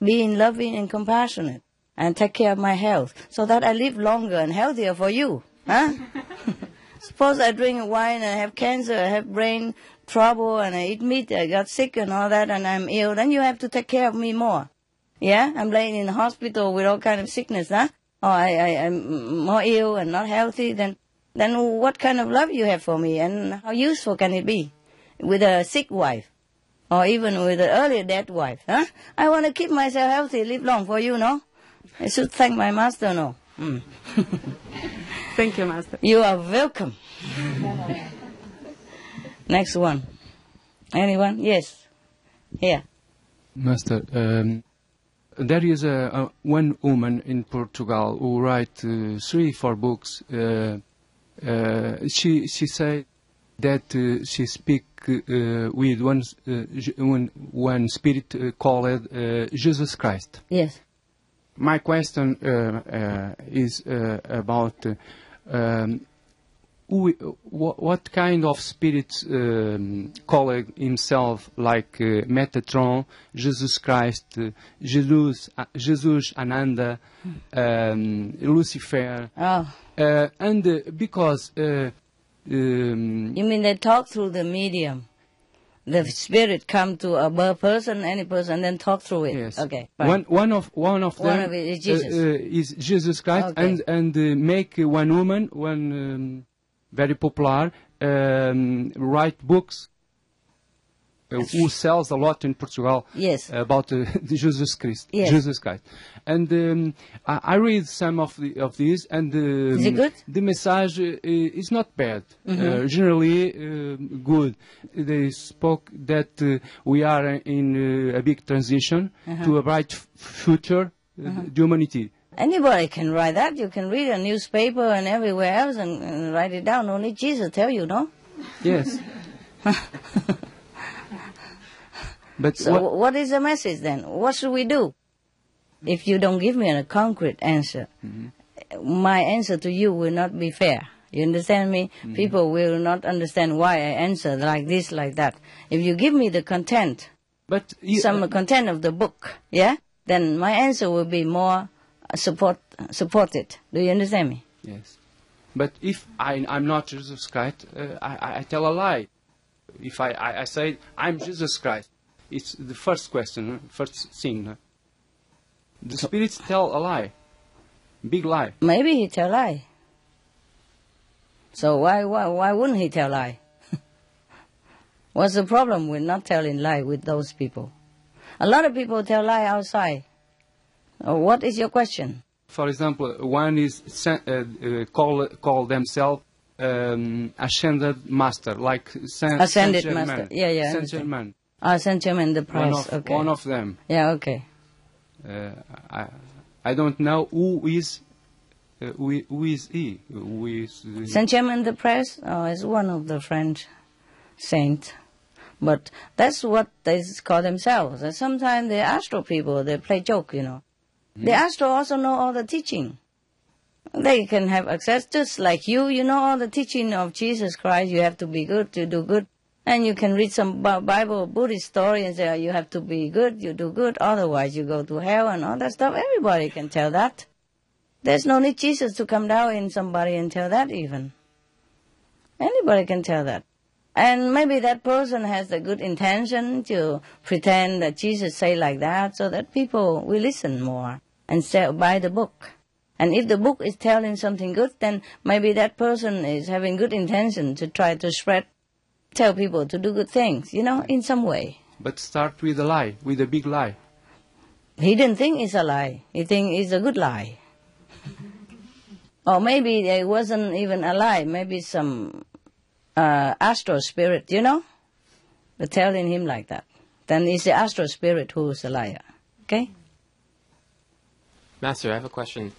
A: being loving and compassionate. And take care of my health. So that I live longer and healthier for you. Huh? Suppose I drink wine and I have cancer, I have brain trouble, and I eat meat, I got sick and all that, and I'm ill. Then you have to take care of me more. Yeah? I'm laying in the hospital with all kind of sickness, huh? Or I'm more ill and not healthy, then what kind of love you have for me, and how useful can it be with a sick wife, or even with an earlier dead wife, huh? I want to keep myself healthy, live long for you, no? I should thank my master, no?
D: Thank you, Master.
A: You are welcome. Next one. Anyone? Yes. Here.
E: Master, there is one woman in Portugal who write 3-4 books. She said that she speak with one spirit called Jesus Christ.
A: Yes.
E: My question is about what kind of spirits call himself like Metatron, Jesus Christ, Jesus Ananda, Lucifer, and because
A: you mean they talk through the medium? The spirit come to a person, any person, and then talk through it.
E: Yes.
A: Okay. Fine.
E: One of them
A: it is Jesus.
E: Is Jesus Christ,
A: Okay.
E: and make one woman, very popular, write books. Who sells a lot in Portugal?
A: Yes.
E: About Jesus Christ.
A: Yes.
E: Jesus Christ. And I read some of these, and
A: is it good?
E: the message is not bad.
A: Mm-hmm.
E: Generally good. They spoke that we are in a big transition to a bright future, the humanity.
A: Anybody can write that. You can read a newspaper and everywhere else and write it down. Only Jesus tell you, no?
E: Yes. But
A: so what is the message then? What should we do? If you don't give me a concrete answer, my answer to you will not be fair. You understand me? People will not understand why I answer like this, like that. If you give me the content
E: But
A: some content of the book, yeah, then my answer will be more supported. Do you understand me?
E: yes. But if I'm not Jesus Christ, I tell a lie. If I say I'm Jesus Christ, it's the first question, first thing. The spirits tell a lie, big lie.
A: Maybe he tell lie. So why wouldn't he tell lie? What's the problem with not telling lie with those people? A lot of people tell lie outside. What is your question?
E: For example, one is call themselves ascended master, like
A: Ascended master. Yeah.
E: Saint-Germain.
A: Saint-Germain the price. Okay.
E: One of them.
A: Yeah. Okay.
E: I don't know who is he.
A: Saint-Germain the Press is one of the French saints. But that's what they call themselves. And sometimes the astro people, they play joke, you know. The astro also know all the teaching. They can have access, just like you know all the teaching of Jesus Christ. You have to be good to do good. And you can read some Bible, Buddhist story and say, you have to be good, you do good, otherwise you go to hell and all that stuff. Everybody can tell that. There's no need Jesus to come down in somebody and tell that even. Anybody can tell that. And maybe that person has the good intention to pretend that Jesus say like that so that people will listen more and buy the book. And if the book is telling something good, then maybe that person is having good intention to try to tell people to do good things, you know, in some way.
E: But start with a lie, with a big lie.
A: He didn't think it's a lie. He think it's a good lie. Or maybe it wasn't even a lie. Maybe some astral spirit, you know, they're telling him like that. Then it's the astral spirit who's a liar. Okay?
F: Master, I have a question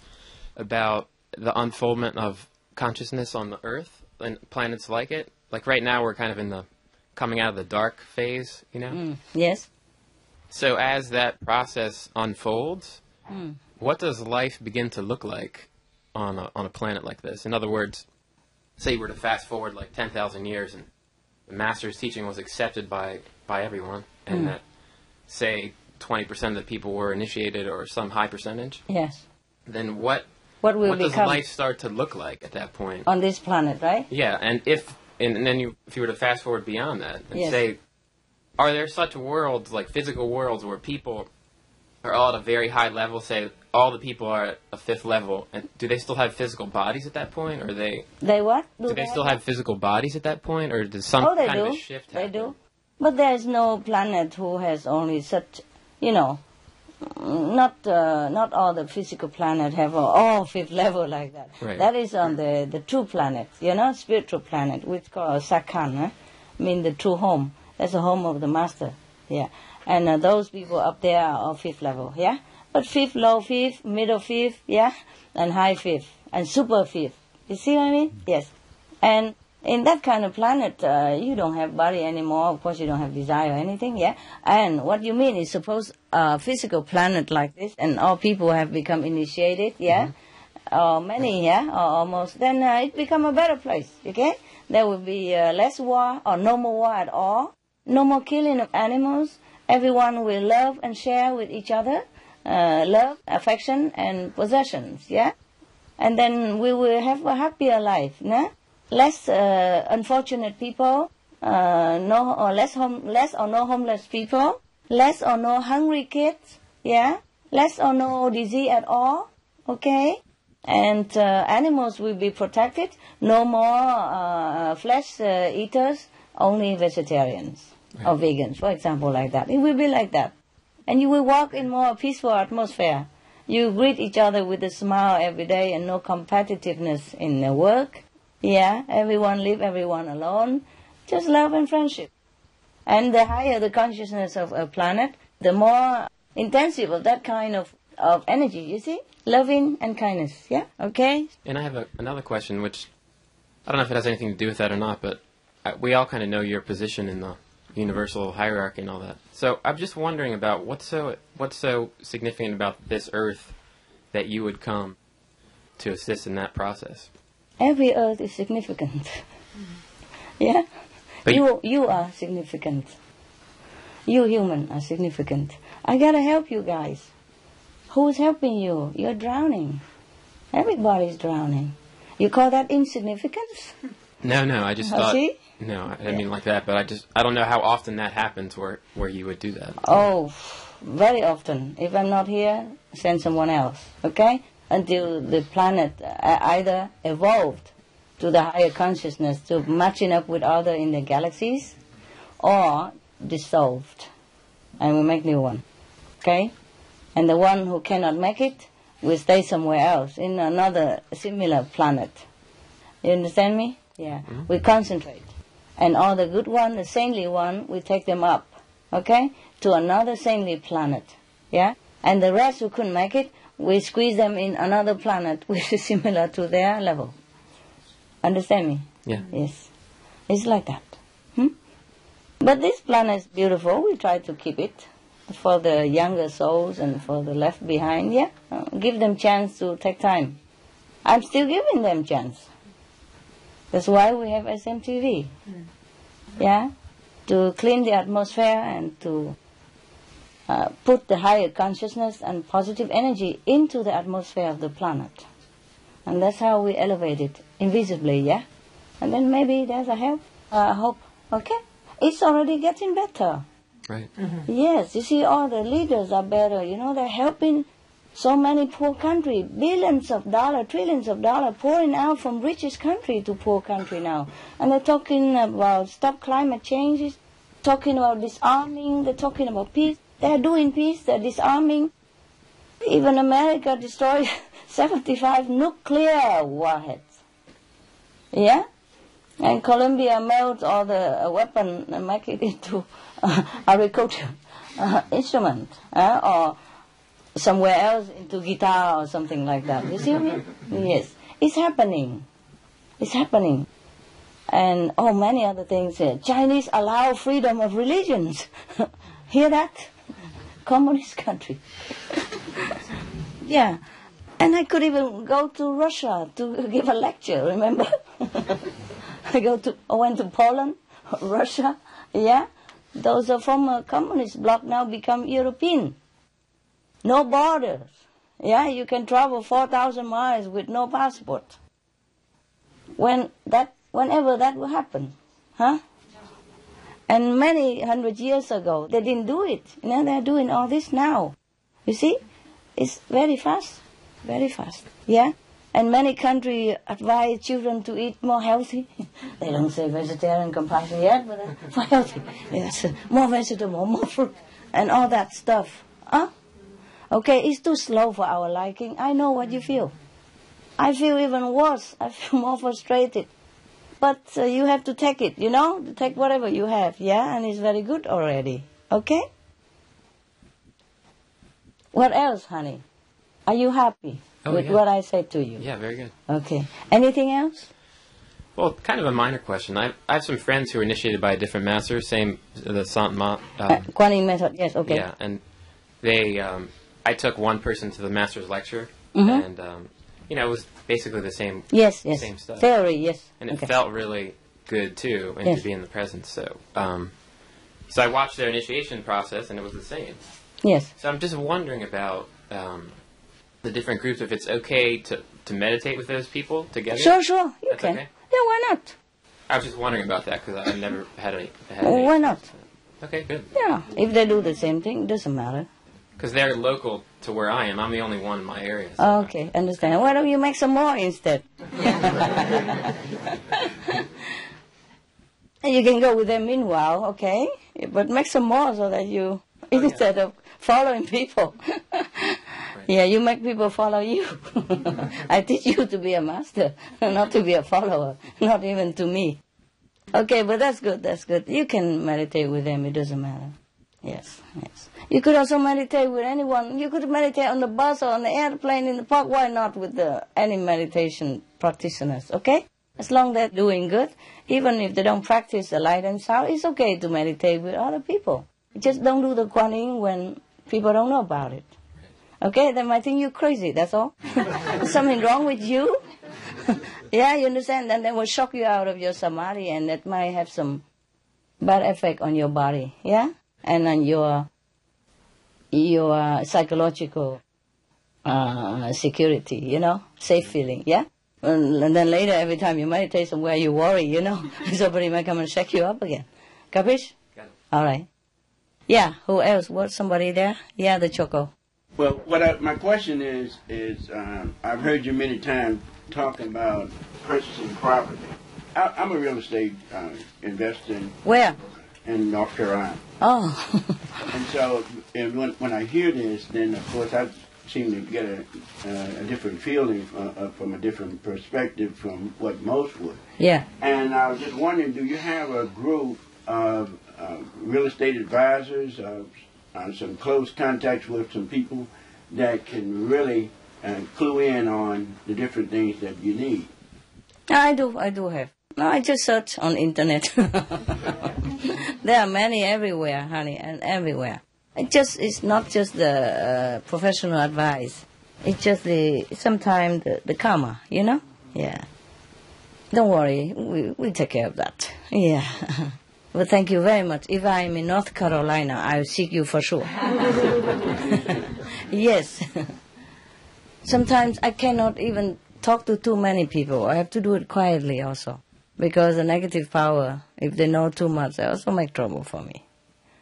F: about the unfoldment of consciousness on the Earth and planets like it. Like right now we're kind of in the coming out of the dark phase, you know?
A: Yes.
F: So as that process unfolds, what does life begin to look like on a planet like this? In other words, say you were to fast forward like 10,000 years and the Master's teaching was accepted by everyone, and that, say, 20% of the people were initiated or some high percentage.
A: Yes.
F: Then what does life start to look like at that point?
A: On this planet, right?
F: Yeah, and if you were to fast forward beyond that and say, are there such worlds, like physical worlds, where people are all at a very high level, say all the people are at a fifth level, and do they still have physical bodies at that point, or
A: They what?
F: Do they still have physical bodies at that point, or does some kind of a shift happen?
A: They do. But there is no planet who has only such, you know, not all the physical planet have all fifth level like that.
F: Right.
A: That is on the true planet, you know, spiritual planet, which called Sakhan, mean the true home. That's the home of the Master, yeah. And those people up there are all fifth level, yeah. But fifth, low fifth, middle fifth, yeah, and high fifth, and super fifth. You see what I mean? Yes. And in that kind of planet, you don't have body anymore. Of course, you don't have desire or anything, yeah? And what you mean is suppose a physical planet like this, and all people have become initiated, yeah? Or many, yeah? Or almost. Then it become a better place, okay? There will be less war or no more war at all. No more killing of animals. Everyone will love and share with each other. Love, affection, and possessions, yeah? And then we will have a happier life, nah? Less unfortunate people, less or no homeless people, less or no hungry kids, yeah? Less or no disease at all, okay? And animals will be protected. No more flesh eaters, only vegetarians or vegans, for example, like that. It will be like that. And you will walk in more peaceful atmosphere. You greet each other with a smile every day and no competitiveness in the work. Yeah, everyone leave everyone alone. Just love and friendship. And the higher the consciousness of a planet, the more intensive of that kind of energy, you see? Loving and kindness, yeah? Okay?
F: And I have another question, which I don't know if it has anything to do with that or not, but we all kind of know your position in the universal hierarchy and all that. So I'm just wondering about what's so significant about this Earth that you would come to assist in that process?
A: Every Earth is significant. Yeah?
F: But
A: you are significant. You human are significant. I gotta help you guys. Who's helping you? You're drowning. Everybody's drowning. You call that insignificance?
F: No, I just thought...
A: See?
F: No, I didn't mean like that, but I don't know how often that happens where you would do that.
A: Oh, very often. If I'm not here, send someone else, okay? Until the planet either evolved to the higher consciousness, to matching up with other in the galaxies, or dissolved, and we make new one, okay? And the one who cannot make it will stay somewhere else, in another similar planet. You understand me? Yeah. Mm-hmm. We concentrate. And all the good one, the saintly one, we take them up, okay, to another saintly planet, yeah? And the rest who couldn't make it, we squeeze them in another planet which is similar to their level. Understand me?
F: Yeah.
A: Yes. It's like that. But this planet is beautiful. We try to keep it for the younger souls and for the left behind, yeah? Give them chance to take time. I'm still giving them chance. That's why we have SMTV, yeah, to clean the atmosphere and to put the higher consciousness and positive energy into the atmosphere of the planet. And that's how we elevate it, invisibly, yeah? And then maybe there's a hope, okay? It's already getting better.
F: Right.
A: Mm-hmm. Yes, you see, all the leaders are better, they're helping so many poor countries, billions of dollars, trillions of dollars pouring out from richest country to poor country now. And they're talking about stop climate changes, talking about disarming, they're talking about peace. They're doing peace, they're disarming. Even America destroyed 75 nuclear warheads. Yeah? And Colombia melts all the weapon and make it into agriculture instrument, or somewhere else into guitar or something like that. You see what I mean? Yes. It's happening. It's happening. And many other things. Chinese allow freedom of religions. Hear that? Communist country. Yeah. And I could even go to Russia to give a lecture, remember? I went to Poland, Russia, yeah? Those are former communist bloc now become European. No borders. Yeah, you can travel 4,000 miles with no passport. Whenever that will happen, huh? And many hundred years ago, they didn't do it. They're doing all this now. You see? It's very fast, yeah? And many countries advise children to eat more healthy. They don't say vegetarian compulsion yet, but more healthy. Yes, more vegetable, more fruit, and all that stuff. Huh? Okay, it's too slow for our liking. I know what you feel. I feel even worse. I feel more frustrated. But you have to take it, take whatever you have, yeah? And it's very good already, okay? What else, honey? Are you happy with what I said to you?
F: Yeah, very good.
A: Okay. Anything else?
F: Well, kind of a minor question. I have some friends who were initiated by a different master, same, the Sant Ma.
A: Kuan Yin method, yes, okay.
F: Yeah, and they... I took one person to the master's lecture,
A: Mm-hmm.
F: and it was basically the same.
A: Yes.
F: Same stuff.
A: Theory, yes.
F: And it felt really good too, and to be in the presence. So, so I watched their initiation process, and it was the same.
A: Yes.
F: So I'm just wondering about the different groups. If it's okay to meditate with those people together.
A: Sure, you
F: That's
A: can.
F: Okay?
A: Yeah, why not?
F: I was just wondering about that because I've never had any.
A: Why not?
F: Okay, good.
A: Yeah, if they do the same thing, it doesn't matter.
F: Because they're local to where I am. I'm the only one in my area. So.
A: Okay, understand. Why don't you make some more instead? You can go with them meanwhile, okay? But make some more so that you, instead of following people. Yeah, you make people follow you. I teach you to be a master, not to be a follower, not even to me. Okay, but that's good. You can meditate with them, it doesn't matter. Yes. You could also meditate with anyone. You could meditate on the bus or on the airplane, in the park. Why not with any meditation practitioners, okay? As long as they're doing good, even if they don't practice the light and sound, it's okay to meditate with other people. Just don't do the Kuan Yin when people don't know about it. Okay? They might think you're crazy, that's all. Something wrong with you? Yeah, you understand? Then they will shock you out of your samadhi, and that might have some bad effect on your body, yeah? and then your psychological security, you know, safe feeling, yeah? And then later, every time you meditate somewhere, you worry, you know, somebody might come and shake you up again. Capish?
F: Got it.
A: All right. Yeah, who else? What, somebody there? Yeah, the Choco.
G: Well, my question is I've heard you many times talking about purchasing property. I'm a real estate investor
A: Where?
G: in North Carolina.
A: Oh.
G: And so when I hear this, then of course I seem to get a different feeling from a different perspective from what most would.
A: Yeah.
G: And I was just wondering, do you have a group of real estate advisors, some close contacts with some people that can really clue in on the different things that you need?
A: I do have. No, I just search on internet. There are many everywhere, honey, and everywhere. It's not just the professional advice. It's just sometimes the karma, you know? Yeah. Don't worry, we take care of that. Yeah. Well, thank you very much. If I'm in North Carolina, I'll seek you for sure. Yes. Sometimes I cannot even talk to too many people. I have to do it quietly also. Because the negative power, if they know too much, they also make trouble for me.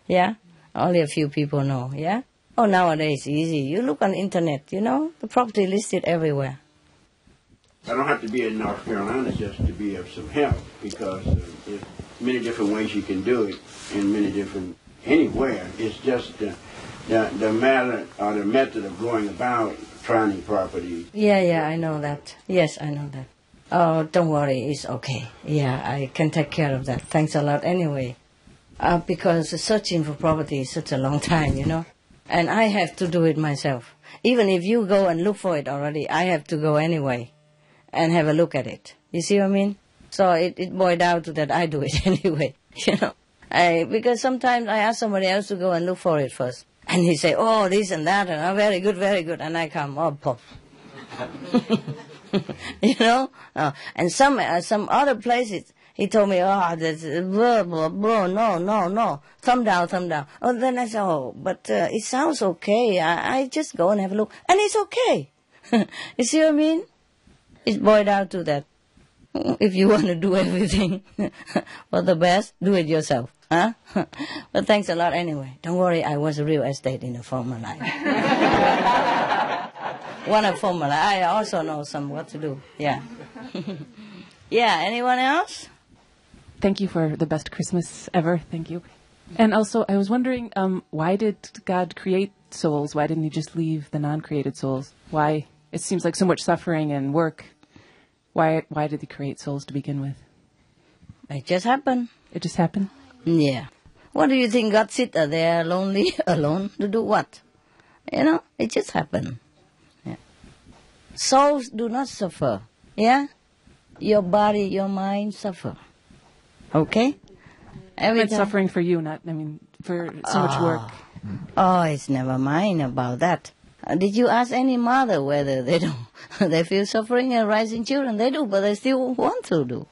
A: Yeah? Only a few people know, yeah? Oh, nowadays, easy. You look on internet, you know? The property listed everywhere.
G: I don't have to be in North Carolina just to be of some help, because there's many different ways you can do it, and many different, anywhere. It's just the matter or the method of going about finding property.
A: Yeah, I know that. Yes, I know that. Oh, don't worry, it's okay. Yeah, I can take care of that. Thanks a lot anyway. Because searching for property is such a long time, you know. And I have to do it myself. Even if you go and look for it already, I have to go anyway and have a look at it. You see what I mean? So it boiled down to that I do it anyway, you know. Because sometimes I ask somebody else to go and look for it first. And he say, oh, this and that, and oh, very good, very good. And I come, oh, pop. You know? And some other places, he told me, oh, that's blah, blah, blah, no. Thumb down. Oh, then I said, oh, but it sounds okay. I just go and have a look. And it's okay. You see what I mean? It's boiled down to that. If you want to do everything for the best, do it yourself. Huh? But thanks a lot anyway. Don't worry, I was real estate in a former life. One of former life. I also know what to do. Yeah. Yeah, anyone else?
H: Thank you for the best Christmas ever. Thank you. And also, I was wondering, why did God create souls? Why didn't he just leave the non-created souls? Why? It seems like so much suffering and work. Why did he create souls to begin with?
A: It just happened.
H: It just happened?
A: Yeah. What do you think? God sit there lonely, alone, to do what? You know, it just happened. Yeah. Souls do not suffer. Yeah? Your body, your mind suffer. Okay?
H: And suffering for you, for so much work.
A: Oh, it's never mind about that. Did you ask any mother whether they feel suffering and raising children? They do, but they still want to do.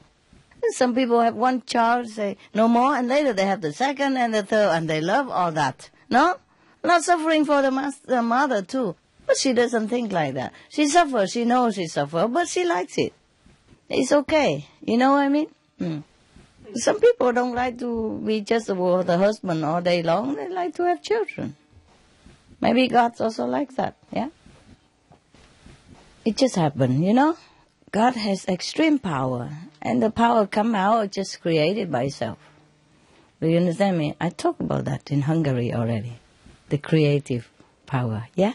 A: Some people have one child, say no more, and later they have the second and the third, and they love all that. No? Not suffering for the mother too. But she doesn't think like that. She suffers, she knows she suffers, but she likes it. It's okay. You know what I mean? Some people don't like to be just with the husband all day long. They like to have children. Maybe God's also like that, yeah? It just happened, you know? God has extreme power, and the power come out just created by itself. Do you understand me? I talked about that in Hungary already. The creative power, yeah?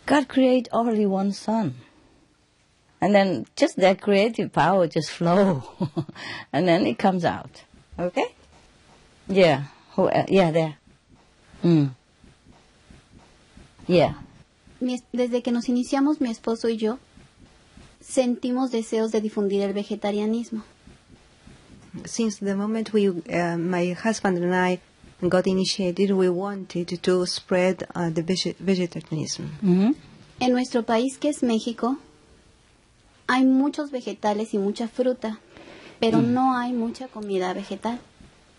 A: God created only one son. And then just that creative power just flow. And then it comes out. Okay? Yeah. Yeah, there. Yeah.
I: Desde que nos iniciamos, mi esposo y yo, sentimos deseos de difundir el vegetarianismo.
J: Since the moment my husband and I got initiated, we wanted to spread the vegetarianism.
I: Mm-hmm. En nuestro país, que es México, hay muchos vegetales y mucha fruta, pero no hay mucha comida vegetal,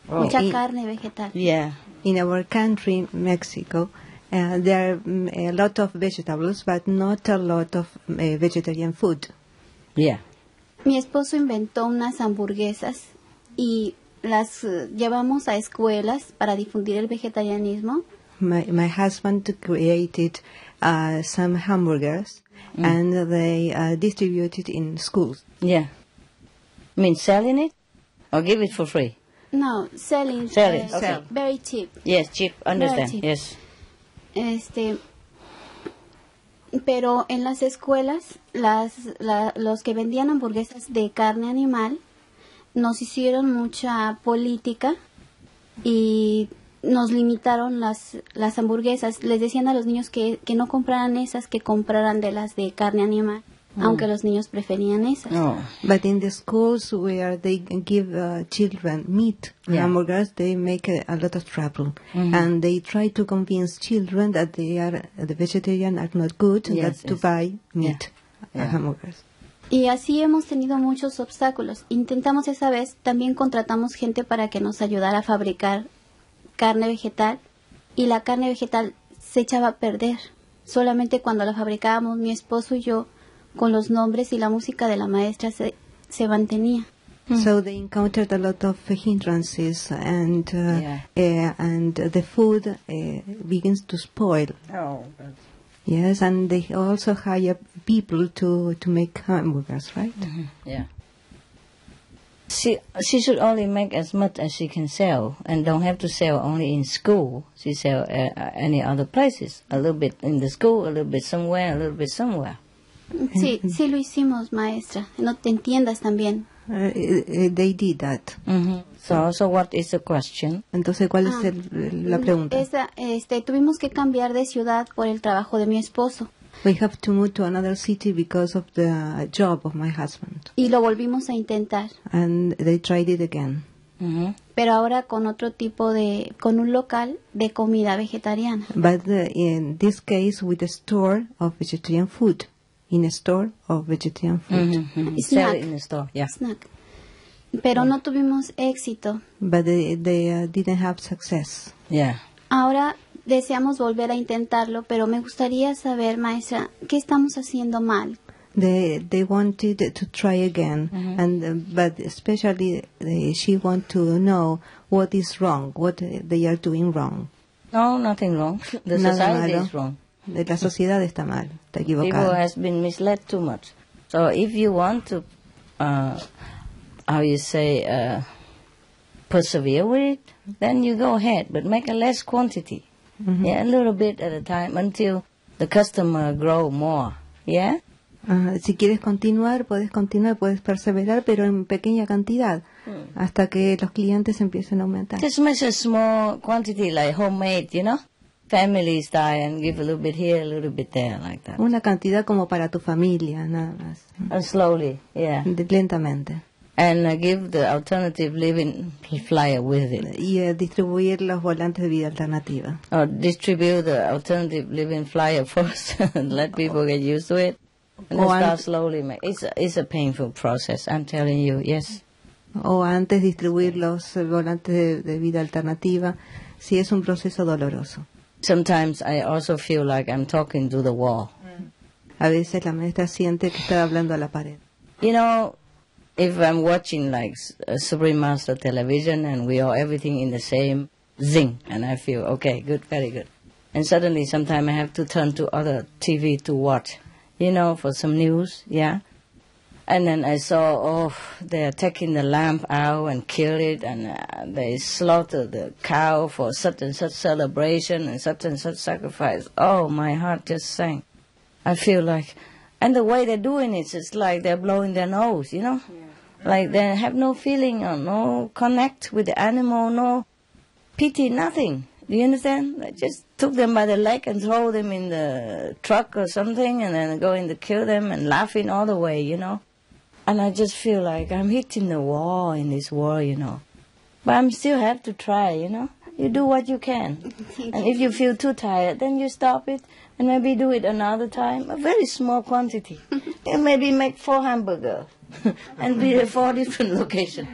I: mucha carne vegetal.
A: Yeah.
J: in our country, Mexico, there are a lot of vegetables, but not a lot of vegetarian food.
A: Yeah.
I: Mi esposo inventó unas hamburguesas y las llevamos a escuelas para difundir el vegetarianismo.
J: My husband created some hamburgers, and they distributed in schools.
A: Yeah. I mean, selling it or give it for free?
I: No, selling.
A: Sell it, okay.
I: Very cheap.
A: Yes, cheap, understand,
I: Very cheap.
A: yes.
I: Pero en las escuelas, los que vendían hamburguesas de carne animal nos hicieron mucha política y nos limitaron las hamburguesas. Les decían a los niños que no compraran esas, que compraran de las de carne animal, aunque los niños preferían esas.
A: Oh.
J: But in the schools where they give children meat hamburgers, they make a lot of trouble. And they try to convince children that the vegetarian are not good, and that to buy meat hamburgers.
I: Y así hemos tenido muchos obstáculos. Intentamos esa vez, también contratamos gente para que nos ayudara a fabricar carne vegetal, y la carne vegetal se echaba a perder. Solamente cuando la fabricábamos mi esposo y yo, con los nombres y la música de la maestra, se mantenía.
J: So they encountered a lot of hindrances, and the food begins to spoil.
A: Oh.
J: Yes, and they also hire people to make hamburgers, right?
A: Yeah. She should only make as much as she can sell, and don't have to sell only in school. She sell any other places. A little bit in the school, a little bit somewhere, a little bit somewhere.
I: Sí, sí lo hicimos, maestra. No te entiendas también.
J: They did that.
A: So what is the question?
J: Entonces, ¿cuál es la pregunta?
I: Tuvimos que cambiar de ciudad por el trabajo de mi esposo.
J: We have to move to another city because of the job of my husband.
I: Y lo volvimos a intentar.
J: And they tried it again.
I: Pero ahora con con un local de comida vegetariana.
J: But in this case, with a store of vegetarian food. In a store of vegetarian food.
A: Sell it in a store, yeah.
I: Snack. Pero no tuvimos éxito.
J: But they didn't have success.
A: Yeah.
J: Ahora
I: deseamos volver a intentarlo, pero me gustaría saber, maestra, ¿qué estamos haciendo mal?
J: They wanted to try again, but especially she want to know what is wrong, what they are doing wrong.
A: No, nothing wrong. The society is wrong.
J: La sociedad está mal, está equivocada.
A: People has been misled too much. So if you want to, persevere with it, then you go ahead, but make a less quantity. Yeah, a little bit at a time until the customer grow more. Yeah.
J: Si quieres continuar, puedes perseverar, pero en pequeña cantidad, hasta que los clientes empiecen a aumentar.
A: Just make a small quantity, like homemade, you know, family style, and give a little bit here, a little bit there, like that.
J: Una cantidad como para tu familia, nada más.
A: And slowly, yeah.
J: Lentamente.
A: And give the alternative living flyer with it.
J: Y distribuir los volantes de vida alternativa.
A: Or distribute the alternative living flyer first, and let people get used to it. And then start slowly. It's a painful process, I'm telling you, yes.
J: O antes distribuir los volantes de vida alternativa, sí es un proceso doloroso.
A: Sometimes I also feel like I'm talking to the wall.
J: A veces la maestra siente que está hablando a la pared.
A: You know, if I'm watching like Supreme Master television and we are everything in the same zing, and I feel, okay, good, very good. And suddenly sometime I have to turn to other TV to watch, you know, for some news, yeah. And then I saw, they're taking the lamb out and kill it, and they slaughter the cow for such and such celebration and such sacrifice. Oh, my heart just sank. I feel like, and the way they're doing it, it's like they're blowing their nose, you know? Yeah. Like they have no feeling or no connect with the animal, no pity, nothing. Do you understand? They just took them by the leg and throw them in the truck or something, and then going to kill them and laughing all the way, you know? And I just feel like I'm hitting the wall in this world, you know. But I still have to try, you know. You do what you can. And if you feel too tired, then you stop it and maybe do it another time, a very small quantity. And maybe make 4 hamburgers and be at 4 different locations.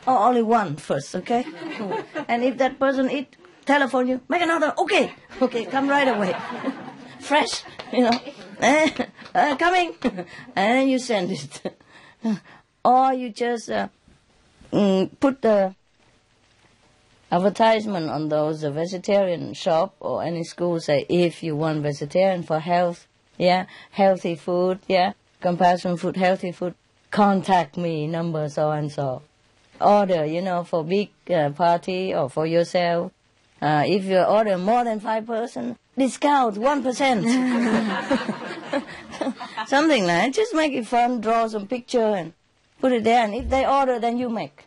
A: or only one first, okay? And if that person telephone you, make another, okay, come right away. Fresh, coming. And then you send it. Or you just put the advertisement on those vegetarian shop or any school, say, if you want vegetarian for health, healthy food, compassion food, healthy food, contact me, number so and so. Order, for big party or for yourself. If you order more than 5 person, discount 1%. Something like that. Just make it fun, draw some picture and put it there. And if they order, then you make.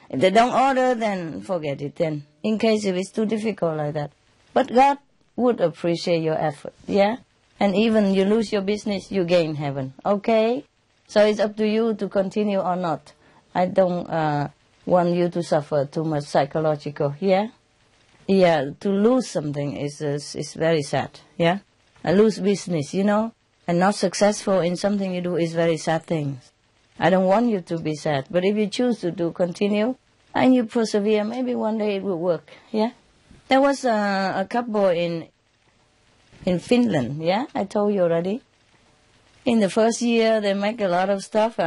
A: If they don't order, then forget it then. In case if it's too difficult like that. But God would appreciate your effort, And even you lose your business, you gain heaven, okay? So it's up to you to continue or not. I don't want you to suffer too much psychological, to lose something is very sad, I lose business, and not successful in something you do is very sad thing. I don't want you to be sad, but if you choose to continue and you persevere, maybe one day it will work, There was a couple in Finland, I told you already. In the first year, they make a lot of stuff,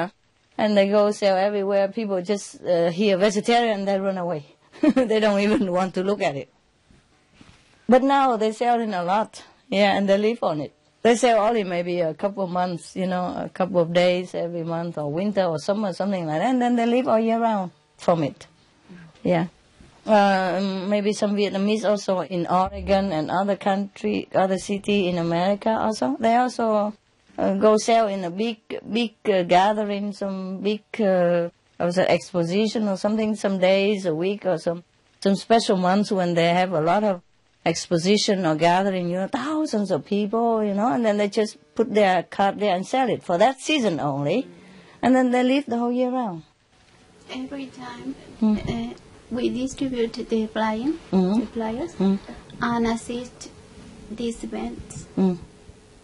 A: and they go sell everywhere. People just hear vegetarian and they run away. They don't even want to look at it. But now they sell it a lot, and they live on it. They sell only maybe a couple of months, a couple of days every month, or winter or summer, something like that, and then they live all year round from it. Maybe some Vietnamese also in Oregon and other city in America also. They also go sell in a big gathering, some big exposition or something, some days, a week or some special months when they have a lot of exposition or gathering, thousands of people, and then they just put their card there and sell it for that season only, and then they live the whole year round.
I: Every time we distribute the flyers and assist these events.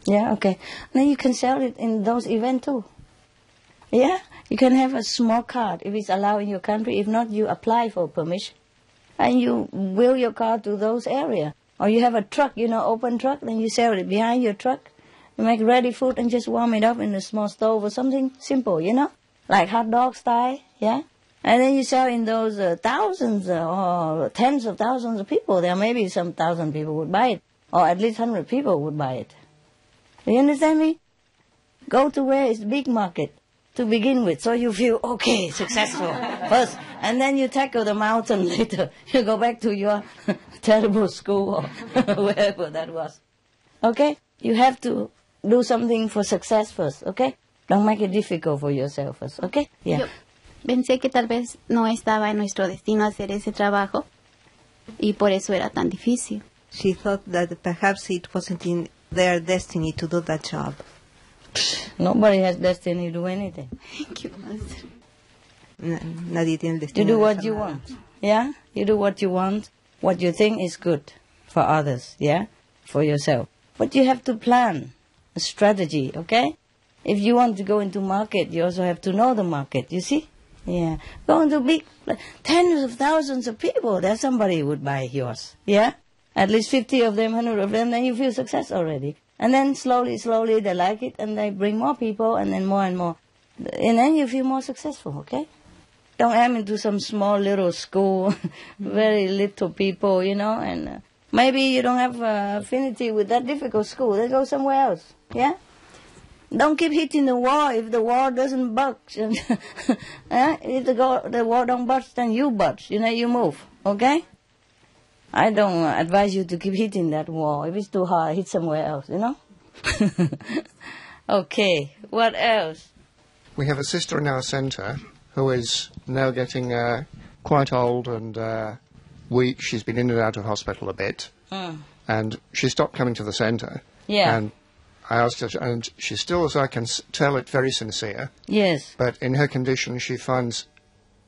A: Okay. Then you can sell it in those events too. You can have a small card if it's allowed in your country. If not, you apply for permission. And you wheel your car to those areas. Or you have a truck, open truck, then you sell it behind your truck. You make ready food and just warm it up in a small stove or something simple, like hot dog style, And then you sell in those thousands or tens of thousands of people. There may be some 1,000 people would buy it, or at least 100 people would buy it. You understand me? Go to where is big market to begin with, so you feel okay, successful first, and then you tackle the mountain later. You go back to your terrible school or wherever that was. Okay? You have to do something for success first, okay? Don't make it difficult for yourself first, okay?
I: Yo pensé que tal vez no estaba en nuestro destino hacer ese trabajo y por eso era tan difícil.
J: She thought that perhaps it wasn't in their destiny to do that job.
A: Nobody has destiny to do anything.
I: Thank you, Master.
J: Nadie tiene el destino.
A: You do what you want. You do what you want, what you think is good for others, for yourself. But you have to plan a strategy, okay? If you want to go into market, you also have to know the market, you see? Go into big, tens of thousands of people, then somebody would buy yours, At least 50 of them, 100 of them, then you feel success already. And then slowly, they like it, and they bring more people, and then more and more. And then you feel more successful, okay? Don't aim into some small little school, very little people, and maybe you don't have affinity with that difficult school. Then go somewhere else, Don't keep hitting the wall if the wall doesn't budge. If the wall don't budge, then you budge, you move, okay? I don't advise you to keep hitting that wall. If it's too hard, hit somewhere else, Okay, what else?
K: We have a sister in our centre who is now getting quite old and weak. She's been in and out of hospital a bit. And she stopped coming to the centre. And I asked her, and she's still, as I can tell, it very sincere.
A: Yes.
K: But in her condition, she finds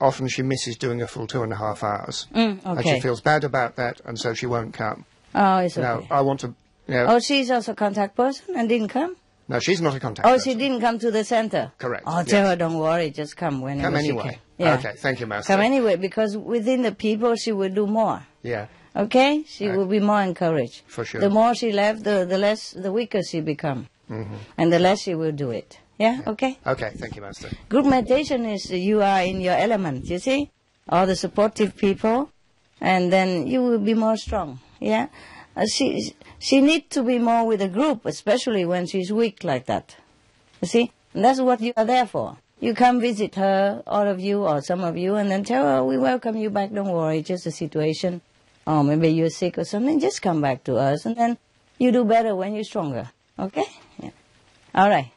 K: often she misses doing a full 2.5 hours.
A: Okay.
K: And she feels bad about that, and so she won't come.
A: Oh, it's okay.
K: Now, I want to...
A: Oh, she's also a contact person and didn't come?
K: No, she's not a contact
A: Oh,
K: person.
A: she didn't come to the center?
K: Correct,
A: Oh, tell
K: yes.
A: her, don't worry, just come whenever
K: Come
A: she
K: anyway.
A: can. Yeah.
K: Okay, thank you, Master.
A: Come anyway, because within the people, she will do more.
K: Yeah,
A: Okay? She
K: Okay.
A: will be more encouraged.
K: for sure.
A: The more she left, the weaker she become.
K: Mm-hmm.
A: And the less she will do it. Yeah? Okay?
K: Okay, thank you, Master.
A: Group meditation is you are in your element, you see? All the supportive people, and then you will be more strong. Yeah? She needs to be more with the group, especially when she's weak like that. You see? And that's what you are there for. You come visit her, all of you or some of you, and then tell her, we welcome you back, don't worry, just a situation. Or maybe you're sick or something, just come back to us, and then you do better when you're stronger. Okay? Yeah. All right.